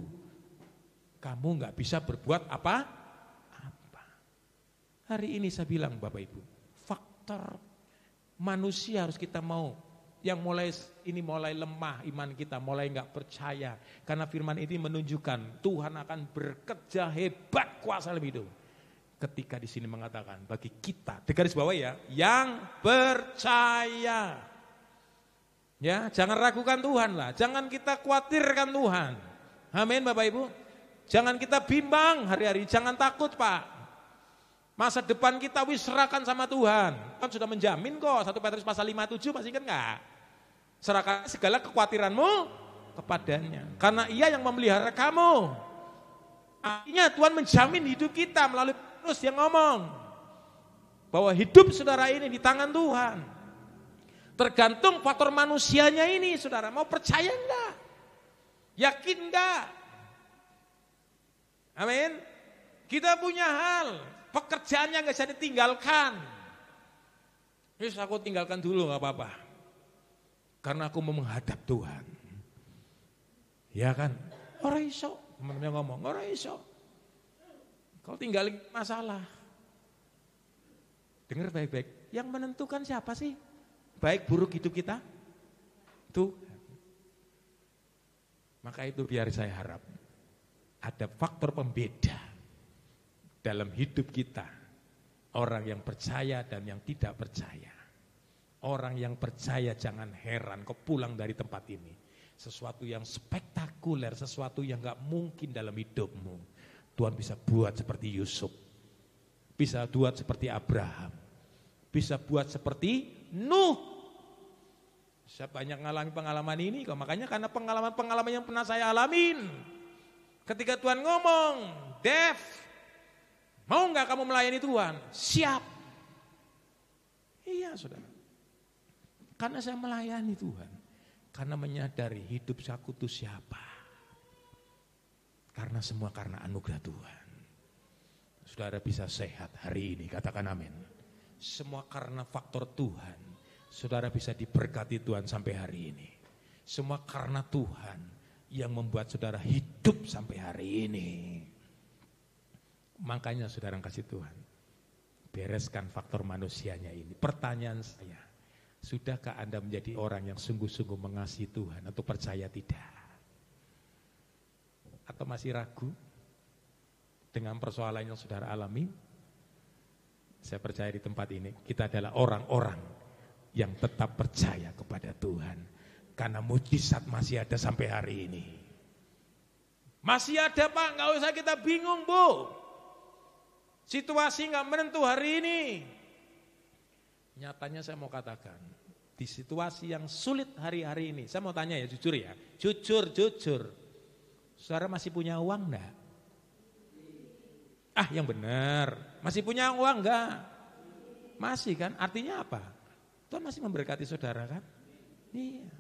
kamu gak bisa berbuat apa-apa. Hari ini saya bilang Bapak Ibu, faktor manusia harus kita mau yang mulai lemah iman kita, mulai enggak percaya. Karena firman ini menunjukkan Tuhan akan bekerja hebat kuasa dalam hidup. Ketika di sini mengatakan bagi kita, di garis bawah ya, yang percaya. Ya, jangan ragukan Tuhan lah, jangan kita khawatirkan Tuhan. Amin Bapak Ibu. Jangan kita bimbang hari-hari, jangan takut Pak. Masa depan kita serahkan sama Tuhan. Kan sudah menjamin kok 1 Petrus pasal 5:7 pasti kan enggak. Serahkan segala kekhawatiranmu kepadanya. Karena Ia yang memelihara kamu. Artinya Tuhan menjamin hidup kita melalui Petrus yang ngomong. Bahwa hidup saudara ini di tangan Tuhan. Tergantung faktor manusianya ini saudara. Mau percaya enggak? Yakin enggak? Amin. Kita punya hal. Pekerjaannya enggak bisa ditinggalkan. Terus aku tinggalkan dulu enggak apa-apa. Karena aku mau menghadap Tuhan. Ya kan? Ora iso. Teman-teman ngomong, ora iso. Kau tinggalin masalah. Dengar baik-baik. Yang menentukan siapa sih? Baik buruk hidup kita? Tuhan. Maka itu biar saya harap ada faktor pembeda dalam hidup kita. Orang yang percaya dan yang tidak percaya. Orang yang percaya jangan heran kau pulang dari tempat ini. Sesuatu yang spektakuler, sesuatu yang gak mungkin dalam hidupmu. Tuhan bisa buat seperti Yusuf. Bisa buat seperti Abraham. Bisa buat seperti Nuh. Saya banyak mengalami pengalaman ini kok. Makanya karena pengalaman-pengalaman yang pernah saya alamin. Ketika Tuhan ngomong, Dev, mau gak kamu melayani Tuhan? Siap. Iya saudara. Karena saya melayani Tuhan. Karena menyadari hidup aku itu siapa. Karena semua karena anugerah Tuhan. Saudara bisa sehat hari ini, katakan amin. Semua karena faktor Tuhan. Saudara bisa diberkati Tuhan sampai hari ini. Semua karena Tuhan yang membuat saudara hidup sampai hari ini. Makanya saudara kasih Tuhan. Bereskan faktor manusianya ini. Pertanyaan saya. Sudahkah Anda menjadi orang yang sungguh-sungguh mengasihi Tuhan atau percaya tidak? Atau masih ragu dengan persoalan yang saudara alami? Saya percaya di tempat ini kita adalah orang-orang yang tetap percaya kepada Tuhan. Karena mujizat masih ada sampai hari ini. Masih ada Pak, gak usah kita bingung Bu. Situasi gak menentu hari ini. Nyatanya saya mau katakan, di situasi yang sulit hari-hari ini, saya mau tanya ya, jujur ya, jujur. Saudara masih punya uang enggak? Ah yang benar, masih punya uang enggak? Masih kan, artinya apa? Tuhan masih memberkati saudara kan? Iya.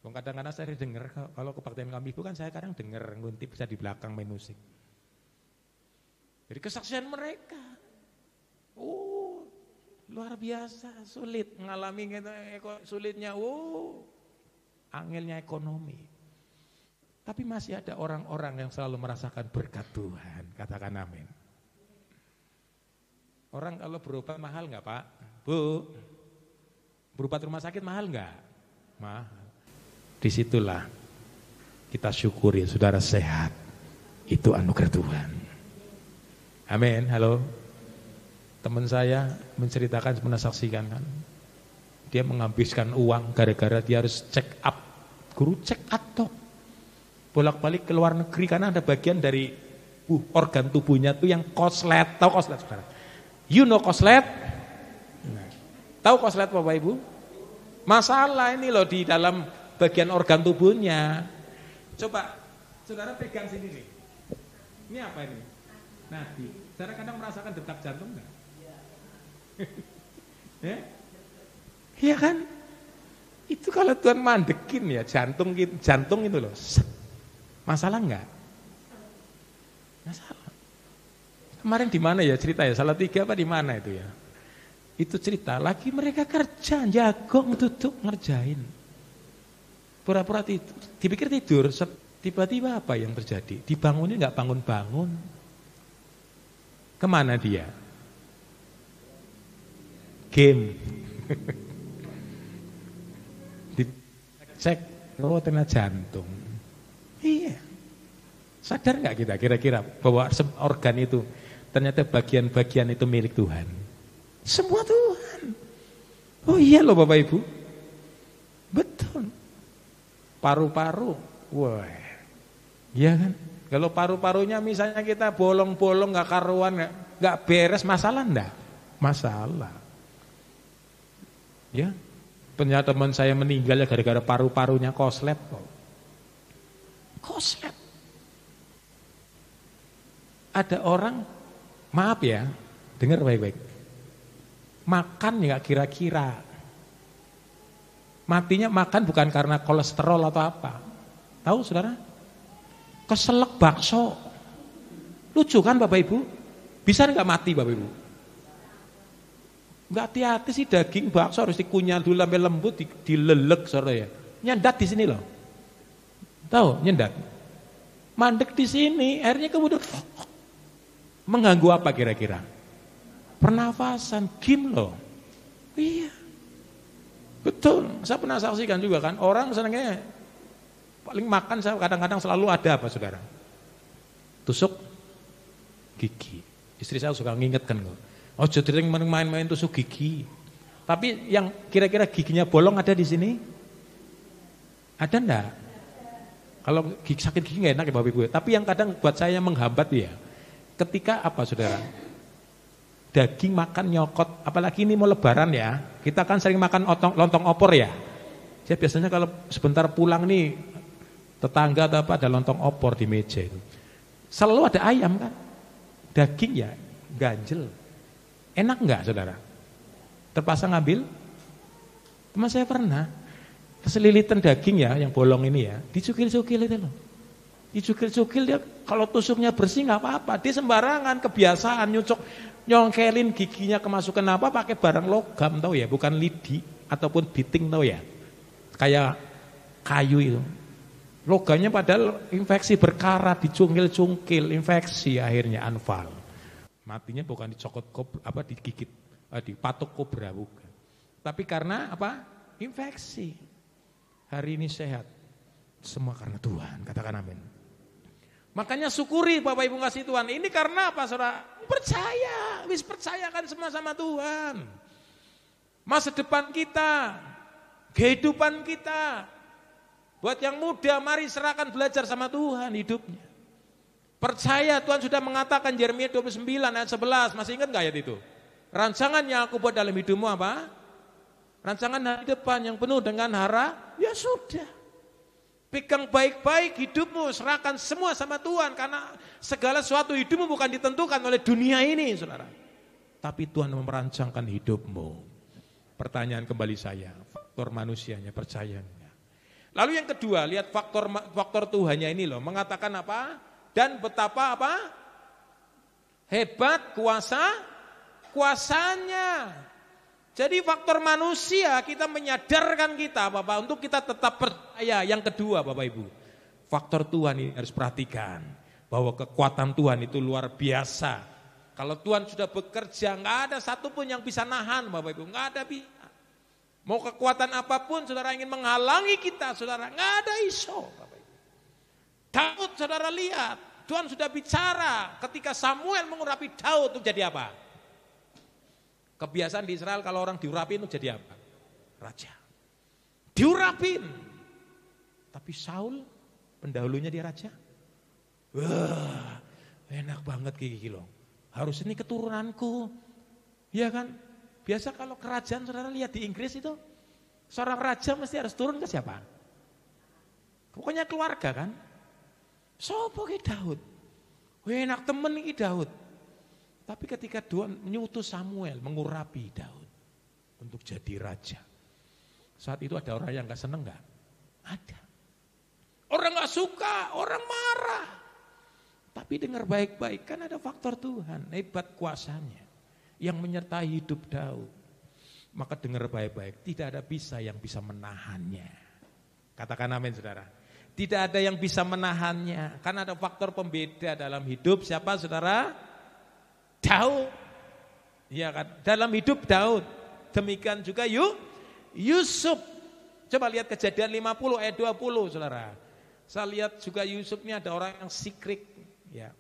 Kadang-kadang saya dengar, kalau kebaktian kami itu kan saya kadang dengar nguntip bisa di belakang main musik. Jadi kesaksian mereka, luar biasa, sulit mengalami sulitnya, angelnya ekonomi. Tapi masih ada orang-orang yang selalu merasakan berkat Tuhan, katakan amin. Orang kalau berobat mahal enggak Pak? Bu, berobat rumah sakit mahal enggak? Mahal. Disitulah kita syukuri saudara sehat, itu anugerah Tuhan. Amin, halo. Teman saya menceritakan, menasaksikan kan. Dia menghabiskan uang gara-gara dia harus check up. Guru check up toh. Bolak-balik ke luar negeri karena ada bagian dari organ tubuhnya tuh yang koslet. Tahu koslet saudara? You know koslet? Nah, tahu koslet Bapak Ibu? Masalah ini loh di dalam bagian organ tubuhnya. Coba saudara pegang sini nih. Ini apa ini? Nadi. Saudara kadang merasakan detak jantung enggak? Ya? Iya kan? Itu kalau Tuhan mandekin ya jantung itu loh. Masalah enggak? Masalah. Kemarin di mana ya cerita ya? Salatiga apa di mana itu ya? Itu cerita lagi mereka kerja jagong tutup ngerjain. Pura-pura tidur, dipikir tidur, tiba-tiba apa yang terjadi? Dibangunin enggak bangun-bangun. Kemana dia? Game. cek, oh ternyata jantung. Iya. Sadar nggak kita kira-kira bahwa organ itu ternyata bagian-bagian itu milik Tuhan. Semua Tuhan. Oh iya loh Bapak Ibu. Betul. Paru-paru. Wah. Iya kan? Kalau paru-parunya misalnya kita bolong-bolong nggak karuan, nggak beres, masalah enggak? Masalah. Ya. Ternyata teman saya meninggal ya gara-gara paru-parunya koslet kok. Koslet. Ada orang, maaf ya, dengar baik-baik. Makan ya kira-kira. Matinya makan bukan karena kolesterol atau apa. Tahu saudara? Keselak bakso. Lucu kan Bapak Ibu? Bisa nggak mati Bapak Ibu? Nggak hati-hati sih daging bakso harus dikunyah dulu sampai lembut, dilelek saudara ya. Nyendat di sini loh. Tahu nyendat? Mandek di sini, akhirnya kemudian mengganggu apa kira-kira? Pernafasan, gim loh. Iya. Betul, saya pernah saksikan juga kan, orang senangnya paling makan saya kadang-kadang selalu ada apa saudara? Tusuk gigi. Istri saya suka ngingetkan kok. Oh jadi main-main tusuk gigi. Tapi yang kira-kira giginya bolong ada di sini? Ada enggak? Kalau gigi sakit gigi nggak enak ya Bapak Ibu. Tapi yang kadang buat saya menghambat ya. Ketika apa saudara? Daging makan nyokot, apalagi ini mau lebaran ya. Kita kan sering makan lontong opor ya. Saya biasanya kalau sebentar pulang nih tetangga atau apa ada lontong opor di meja itu. Selalu ada ayam kan. Daging ya ganjel. Enak enggak saudara? Terpaksa ngambil? Teman saya pernah keselilitan daging ya yang bolong ini ya, dicukil-cukil itu loh. Dicukil-cukil dia kalau tusuknya bersih nggak apa-apa, dia sembarangan kebiasaan nyongkelin giginya kemasukan apa pakai barang logam tahu ya, bukan lidi ataupun biting tahu ya. Kayak kayu itu. Logamnya padahal infeksi berkarat, dicungkil-cungkil, infeksi akhirnya anfal. Matinya bukan dicokot apa digigit, dipatok kobra bukan. Tapi karena apa? Infeksi. Hari ini sehat. Semua karena Tuhan, katakan amin. Makanya syukuri Bapak Ibu kasih Tuhan. Ini karena apa saudara? Percaya, percayakan semua sama Tuhan. Masa depan kita, kehidupan kita. Buat yang muda, mari serahkan belajar sama Tuhan hidupnya. Percaya Tuhan sudah mengatakan Yeremia 29 ayat 11, masih ingat gak ayat itu? Rancangan yang aku buat dalam hidupmu apa? Rancangan hari depan yang penuh dengan hara, ya sudah. Pegang baik-baik hidupmu, serahkan semua sama Tuhan. Karena segala sesuatu hidupmu bukan ditentukan oleh dunia ini, saudara. Tapi Tuhan merancangkan hidupmu. Pertanyaan kembali saya, faktor manusianya, percaya enggak? Lalu yang kedua, lihat faktor Tuhannya ini loh, mengatakan apa? Dan betapa apa? Hebat kuasanya. Jadi faktor manusia kita menyadarkan kita Bapak untuk kita tetap percaya. Yang kedua Bapak Ibu, faktor Tuhan ini harus perhatikan bahwa kekuatan Tuhan itu luar biasa. Kalau Tuhan sudah bekerja nggak ada satupun yang bisa nahan Bapak Ibu, nggak ada bisa. Mau kekuatan apapun saudara ingin menghalangi kita saudara, nggak ada iso Bapak Ibu. Daud saudara lihat, Tuhan sudah bicara ketika Samuel mengurapi Daud untuk jadi apa? Kebiasaan di Israel kalau orang diurapin itu jadi apa? Raja. Diurapin. Tapi Saul pendahulunya dia raja. Wah, enak banget gigi loh. Harus ini keturunanku. Iya kan? Biasa kalau kerajaan saudara lihat di Inggris itu, seorang raja mesti harus turun ke siapa? Pokoknya keluarga kan? Sopo ki Daud. Enak temen ki Daud. Tapi ketika Tuhan menyutus Samuel mengurapi Daud untuk jadi raja. Saat itu ada orang yang gak seneng gak? Ada. Orang gak suka, orang marah. Tapi dengar baik-baik, kan ada faktor Tuhan, hebat kuasanya yang menyertai hidup Daud. Maka dengar baik-baik, tidak ada yang bisa menahannya. Katakan amin saudara. Tidak ada yang bisa menahannya, karena ada faktor pembeda dalam hidup siapa saudara? Daud. Iya kan? Dalam hidup Daud. Demikian juga Yusuf. Coba lihat Kejadian 50 ayat 20, Saudara. Saya lihat juga Yusuf ini ada orang yang sikrik, ya.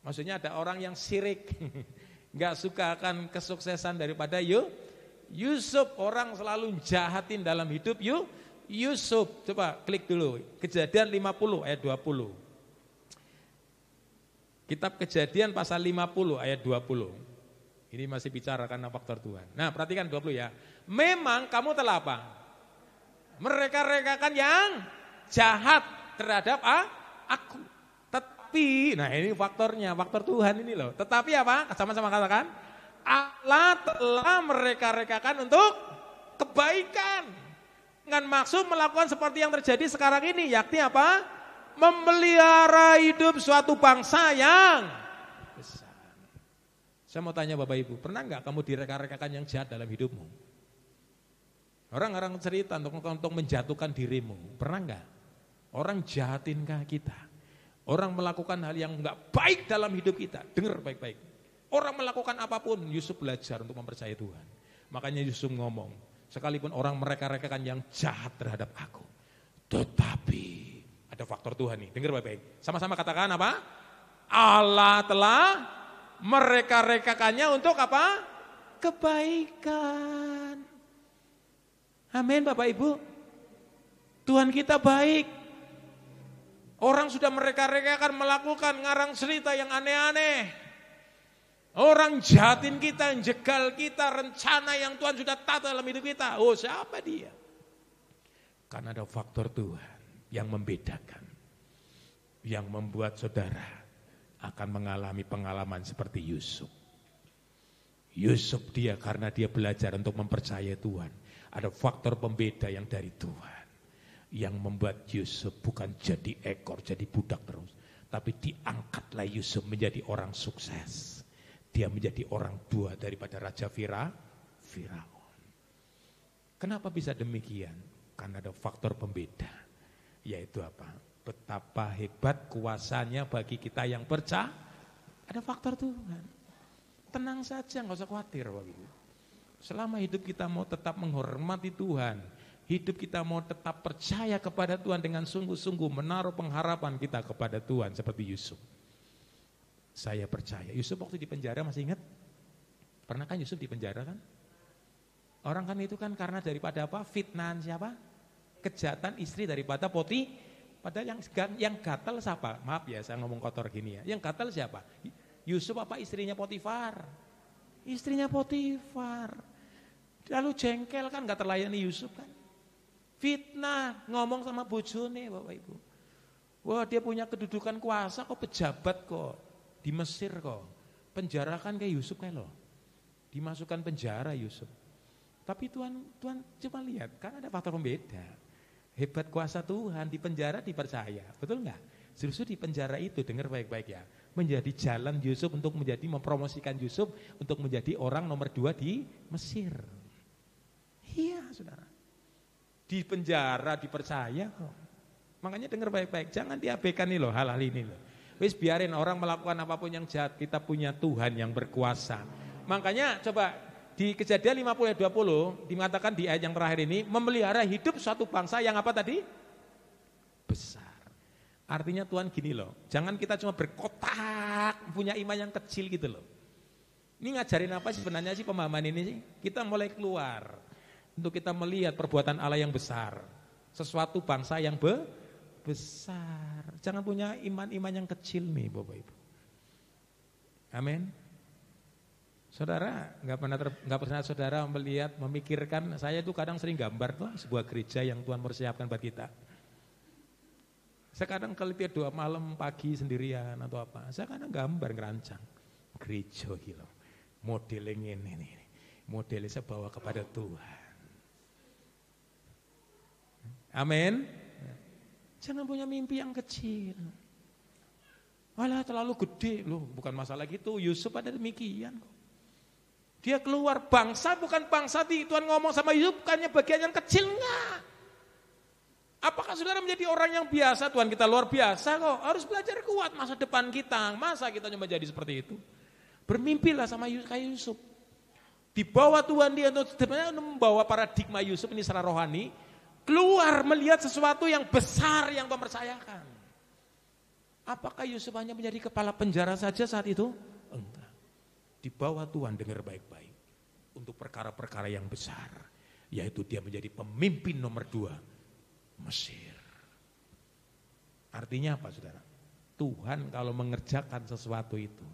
Maksudnya ada orang yang sirik. Enggak suka akan kesuksesan daripada Yusuf. Orang selalu jahatin dalam hidup Yusuf. Coba klik dulu Kejadian 50 ayat 20. Kitab Kejadian pasal 50 ayat 20. Ini masih bicara karena faktor Tuhan. Nah, perhatikan 20 ya. Memang kamu telah apa? Mereka-rekakan yang jahat terhadap aku. Tetapi, nah ini faktornya, faktor Tuhan ini loh. Tetapi apa? Sama-sama katakan, Allah telah mereka-rekakan untuk kebaikan. Dengan maksud melakukan seperti yang terjadi sekarang ini, yakni apa? Memelihara hidup suatu bangsa yang besar. Saya mau tanya Bapak Ibu, pernah enggak kamu direka-rekakan yang jahat dalam hidupmu? Orang-orang cerita untuk menjatuhkan dirimu, pernah enggak? Orang jahatin kita. Orang melakukan hal yang enggak baik dalam hidup kita. Dengar baik-baik. Orang melakukan apapun, Yusuf belajar untuk mempercayai Tuhan. Makanya Yusuf ngomong, sekalipun orang mereka-rekakan yang jahat terhadap aku, tetapi ada faktor Tuhan nih. Dengar baik-baik. Sama-sama katakan apa? Allah telah mereka-rekakannya untuk apa? Kebaikan. Amin Bapak Ibu. Tuhan kita baik. Orang sudah mereka-rekakan melakukan ngarang cerita yang aneh-aneh. Orang jahatin kita, jegal kita, rencana yang Tuhan sudah tata dalam hidup kita. Oh, siapa dia? Karena ada faktor Tuhan yang membedakan. Yang membuat saudara akan mengalami pengalaman seperti Yusuf. Yusuf dia karena dia belajar untuk mempercayai Tuhan. Ada faktor pembeda yang dari Tuhan. Yang membuat Yusuf bukan jadi ekor, jadi budak terus. Tapi diangkatlah Yusuf menjadi orang sukses. Dia menjadi orang tua daripada Raja Firaun. Kenapa bisa demikian? Karena ada faktor pembeda. Yaitu apa? Betapa hebat kuasanya bagi kita yang percaya. Ada faktor Tuhan. Tenang saja, gak usah khawatir Bapak Ibu. Selama hidup kita mau tetap menghormati Tuhan, hidup kita mau tetap percaya kepada Tuhan dengan sungguh-sungguh, menaruh pengharapan kita kepada Tuhan seperti Yusuf. Saya percaya. Yusuf waktu di penjara masih ingat? Pernah kan Yusuf di penjara kan? Orang kan itu kan karena daripada apa? Fitnahan siapa? Kejahatan istri daripada padahal yang gatal siapa? Maaf ya saya ngomong kotor gini ya. Yang gatal siapa? Yusuf apa istrinya Potifar? Istrinya Potifar. Lalu jengkel kan gak terlayani Yusuf kan. Fitnah, ngomong sama bojone Bapak Ibu. Wah dia punya kedudukan kuasa kok, pejabat kok. Di Mesir kok. Penjarakan kayak Yusuf kayak loh. Dimasukkan penjara Yusuf. Tapi Tuhan coba lihat, kan ada faktor pembeda. Hebat kuasa Tuhan, di penjara dipercaya. Betul enggak? Justru di penjara itu, dengar baik-baik ya. Menjadi jalan Yusuf untuk mempromosikan Yusuf untuk menjadi orang nomor 2 di Mesir. Iya saudara. Di penjara dipercaya kok. Makanya dengar baik-baik, jangan diabaikan nih loh hal-hal ini loh. Wis biarin orang melakukan apapun yang jahat, kita punya Tuhan yang berkuasa. Makanya coba di Kejadian 50 ayat 20 dikatakan di ayat yang terakhir ini, memelihara hidup suatu bangsa yang apa tadi? Besar. Artinya Tuhan gini loh, jangan kita cuma berkotak, punya iman yang kecil gitu loh. Ini ngajarin apa sih sebenarnya sih pemahaman ini sih? Kita mulai keluar. Untuk kita melihat perbuatan Allah yang besar. Sesuatu bangsa yang besar. Jangan punya iman-iman yang kecil nih Bapak Ibu. Amin. Saudara, nggak pernah saudara melihat, memikirkan, saya itu kadang sering gambar tuh sebuah gereja yang Tuhan persiapkan buat kita. Saya kadang kalau tiap doa malam, pagi sendirian atau apa, saya kadang gambar ngerancang. Gereja gitu, modelnya ini, modelnya saya bawa kepada Tuhan. Amin. Jangan punya mimpi yang kecil. Walah terlalu gede loh, bukan masalah gitu. Yusuf ada demikian. Dia keluar bangsa bukan bangsa Tuhan ngomong sama Yusuf bukannya bagian yang kecil enggak. Apakah saudara menjadi orang yang biasa? Tuhan kita luar biasa kok. Harus belajar kuat masa depan kita. Masa kita cuma jadi seperti itu? Bermimpilah sama kayak Yusuf. Di bawah Tuhan dia untuk sebenarnya membawa paradigma Yusuf ini secara rohani keluar melihat sesuatu yang besar yang mempercayakan. Apakah Yusuf hanya menjadi kepala penjara saja saat itu? Enggak. Di bawah Tuhan, dengar baik-baik, untuk perkara-perkara yang besar, yaitu dia menjadi pemimpin nomor 2 Mesir. Artinya apa, saudara? Tuhan kalau mengerjakan sesuatu itu,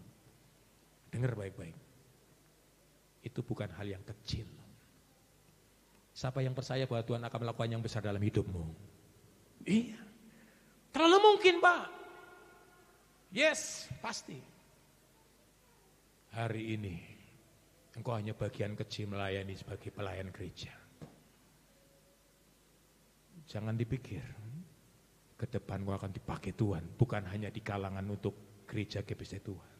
dengar baik-baik, itu bukan hal yang kecil. Siapa yang percaya bahwa Tuhan akan melakukan yang besar dalam hidupmu? Iya. Terlalu mungkin, Pak. Yes, pasti. Hari ini engkau hanya bagian kecil melayani sebagai pelayan gereja. Jangan dipikir ke depan engkau akan dipakai Tuhan, bukan hanya di kalangan untuk gereja GBC Tuhan.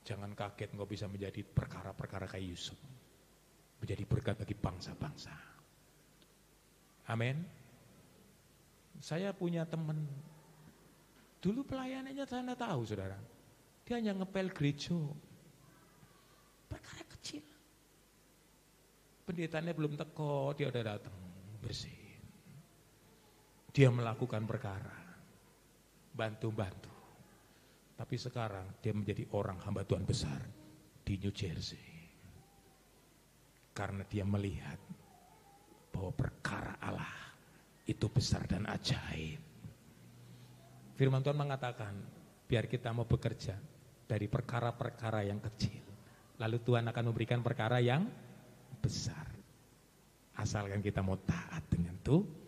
Jangan kaget engkau bisa menjadi perkara-perkara kayak Yusuf, menjadi berkat bagi bangsa-bangsa. Amin. Saya punya teman, dulu pelayanannya saya tidak tahu, saudara. Dia hanya ngepel gereja, perkara kecil. Pendetanya belum teko, dia udah datang bersih. Dia melakukan perkara, bantu-bantu. Tapi sekarang dia menjadi orang hamba Tuhan besar di New Jersey. Karena dia melihat bahwa perkara Allah itu besar dan ajaib. Firman Tuhan mengatakan, biar kita mau bekerja dari perkara-perkara yang kecil, lalu Tuhan akan memberikan perkara yang besar. Asalkan kita mau taat dengan Tuhan.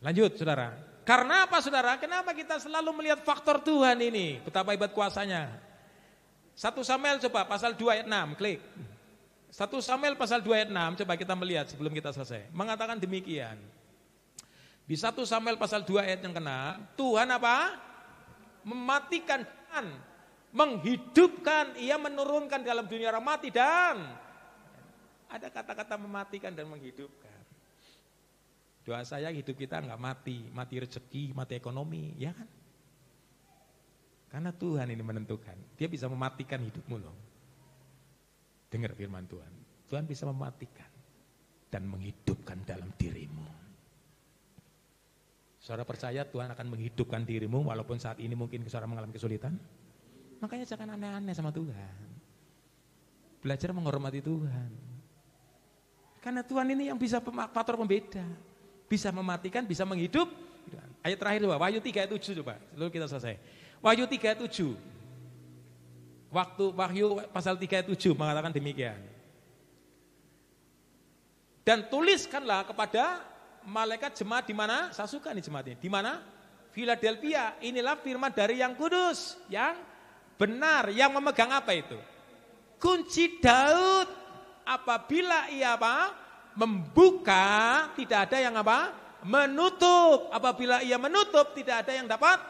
Lanjut, saudara. Karena apa, saudara? Kenapa kita selalu melihat faktor Tuhan ini? Betapa hebat kuasanya. 1 Samuel coba pasal 2 ayat 6, klik. 1 Samuel pasal 2 ayat 6, coba kita melihat sebelum kita selesai. Mengatakan demikian. Di 1 Samuel pasal 2 ayat yang ke-6, Tuhan apa? Mematikan dan menghidupkan, ia menurunkan dalam dunia orang mati dan ada kata-kata mematikan dan menghidupkan. Doa saya hidup kita enggak mati rezeki, mati ekonomi, ya kan? Karena Tuhan ini menentukan, dia bisa mematikan hidupmu loh. Dengar firman Tuhan, Tuhan bisa mematikan dan menghidupkan dalam dirimu. Saudara percaya Tuhan akan menghidupkan dirimu walaupun saat ini mungkin saudara mengalami kesulitan? Makanya jangan aneh-aneh sama Tuhan. Belajar menghormati Tuhan. Karena Tuhan ini yang bisa faktor pembeda. Bisa mematikan, bisa menghidup. Ayat terakhir coba, Wahyu 3 ayat 7 coba, lalu kita selesai. Wahyu 3 ayat 7. Wahyu pasal 3 ayat 7 mengatakan demikian. Dan tuliskanlah kepada malaikat jemaat di mana? Saya suka nih jemaat ini. Di mana? Philadelphia. Inilah firman dari yang kudus, yang benar, yang memegang apa itu? Kunci Daud. Apabila ia apa? Membuka, tidak ada yang apa? Menutup. Apabila ia menutup, tidak ada yang dapat.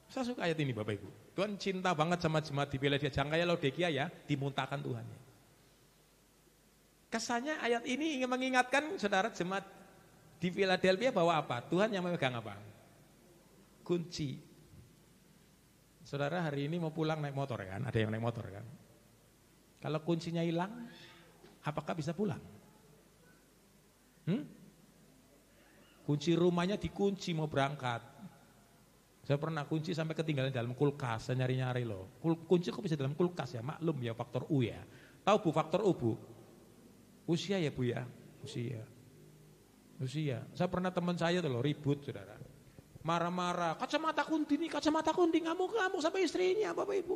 Saya suka ayat ini Bapak Ibu. Tuhan cinta banget sama jemaat di Philadelphia. Jangan kayak Laodikia ya, dimuntahkan Tuhan. Kesannya ayat ini ingin mengingatkan saudara jemaat di Philadelphia bahwa apa? Tuhan yang memegang apa? Kunci. Saudara hari ini mau pulang naik motor kan? Ada yang naik motor kan? Kalau kuncinya hilang, apakah bisa pulang? Kunci rumahnya dikunci mau berangkat. Saya pernah kunci sampai ketinggalan dalam kulkas, saya nyari-nyari loh. Kunci kok bisa dalam kulkas ya? Maklum ya faktor U ya. Tahu Bu faktor U Bu? Usia ya Bu ya? Usia. Saya pernah teman saya tuh loh ribut saudara. Marah-marah, kacamata kunti ngamuk-ngamuk sampai istrinya Bapak Ibu.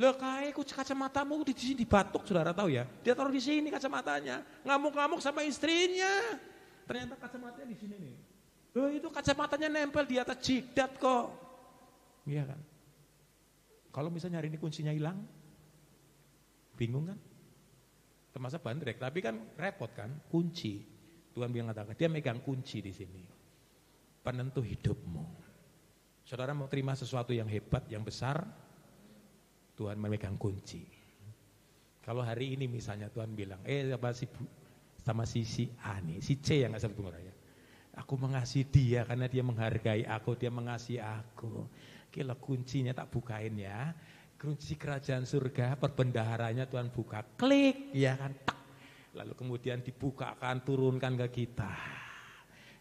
Lah kayak kacamatamu di sini dibatuk saudara tahu ya? Dia taruh di sini kacamatanya, ngamuk-ngamuk sama istrinya. Ternyata kacamatanya di sini nih. Loh itu kacamatanya nempel di atas jidat kok. Iya kan? Kalau misalnya hari ini kuncinya hilang, bingung kan? Termasuk bandrek, tapi kan repot kan? Kunci. Tuhan bilang katakan, dia megang kunci di sini. Penentu hidupmu. Saudara mau terima sesuatu yang hebat, yang besar, Tuhan memegang kunci. Kalau hari ini misalnya Tuhan bilang, sama si A nih, si C yang gak sebut ya. Aku mengasihi dia karena dia menghargai aku, dia mengasihi aku. Kira kuncinya tak bukain ya. Kunci kerajaan surga, perbendaharanya Tuhan buka. Klik, ya kan. Tak. lalu kemudian dibukakan, turunkan ke kita.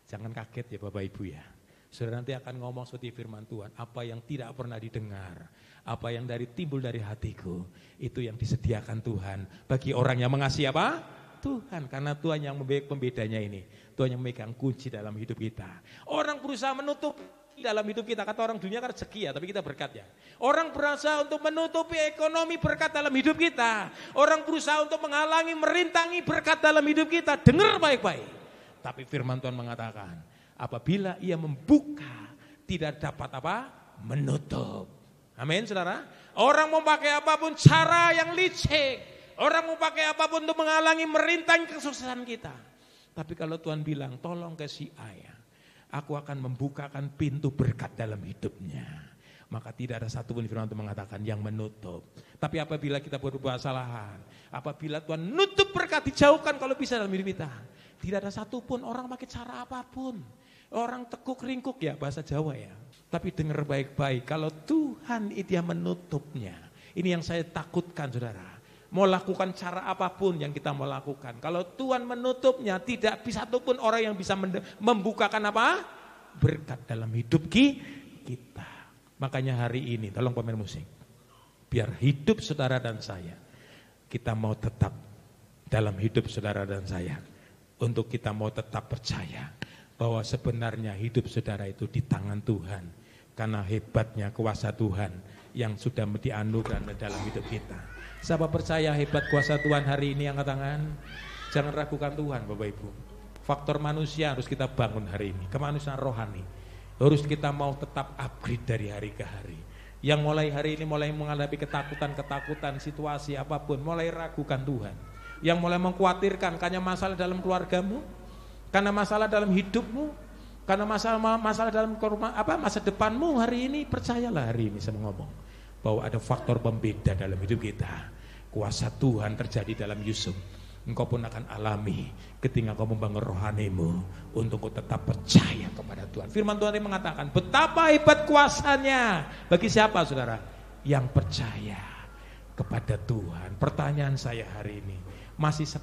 Jangan kaget ya Bapak Ibu ya. Saudara nanti akan ngomong seperti firman Tuhan, apa yang tidak pernah didengar, apa yang timbul dari hatiku, itu yang disediakan Tuhan bagi orang yang mengasihi apa? Tuhan, karena Tuhan yang pembedanya ini, Tuhan yang memegang kunci dalam hidup kita. Orang berusaha menutup dalam hidup kita, kata orang dunia kan rezeki ya, tapi kita berkat ya. Orang berusaha untuk menutupi ekonomi berkat dalam hidup kita. Orang berusaha untuk menghalangi, merintangi berkat dalam hidup kita. Dengar baik-baik. Tapi firman Tuhan mengatakan, apabila ia membuka, tidak dapat apa? Menutup. Amin saudara. Orang mau pakai apapun cara yang licik. Orang mau pakai apapun untuk menghalangi, merintangi kesuksesan kita. Tapi kalau Tuhan bilang, tolong ke si ayah, aku akan membukakan pintu berkat dalam hidupnya. Maka tidak ada satupun firman Tuhan mengatakan yang menutup. Tapi apabila kita berbuat kesalahan, apabila Tuhan nutup berkat, dijauhkan kalau bisa dalam hidup kita. Tidak ada satupun orang pakai cara apapun. Orang tekuk ringkuk ya bahasa Jawa ya. Tapi dengar baik-baik, kalau Tuhan itu yang menutupnya. Ini yang saya takutkan saudara. Mau lakukan cara apapun yang kita mau lakukan. Kalau Tuhan menutupnya, tidak bisa satupun orang yang bisa membukakan apa? Berkat dalam hidup kita. Makanya hari ini, tolong pemain musik. Biar hidup saudara dan saya, kita mau tetap dalam hidup saudara dan saya. Untuk kita mau tetap percaya bahwa sebenarnya hidup saudara itu di tangan Tuhan. Karena hebatnya kuasa Tuhan yang sudah dianugerahkan dalam hidup kita. Siapa percaya hebat kuasa Tuhan hari ini angkat tangan? Jangan ragukan Tuhan Bapak Ibu. Faktor manusia harus kita bangun hari ini. Kemanusiaan rohani. Harus kita mau tetap upgrade dari hari ke hari. Yang mulai hari ini mulai menghadapi ketakutan-ketakutan situasi apapun. Mulai ragukan Tuhan. Yang mulai mengkhawatirkan karena masalah dalam keluargamu. Karena masalah dalam hidupmu. Karena masalah dalam masa depanmu hari ini. Percayalah hari ini saya ngomong. Bahwa ada faktor pembeda dalam hidup kita. Kuasa Tuhan terjadi dalam Yusuf. Engkau pun akan alami ketika kau membangun rohanimu untuk kau tetap percaya kepada Tuhan. Firman Tuhan ini mengatakan betapa hebat kuasanya bagi siapa saudara? Yang percaya kepada Tuhan. Pertanyaan saya hari ini,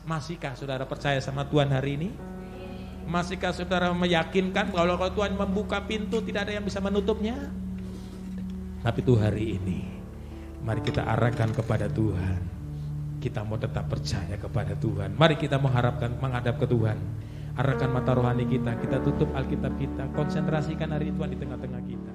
masihkah saudara percaya sama Tuhan hari ini? Masihkah saudara meyakinkan kalau Tuhan membuka pintu tidak ada yang bisa menutupnya? Tapi itu hari ini, mari kita arahkan kepada Tuhan. Kita mau tetap percaya kepada Tuhan. Mari kita menghadap ke Tuhan. Arahkan mata rohani kita. Kita tutup Alkitab kita. Konsentrasikan hari Tuhan di tengah-tengah kita.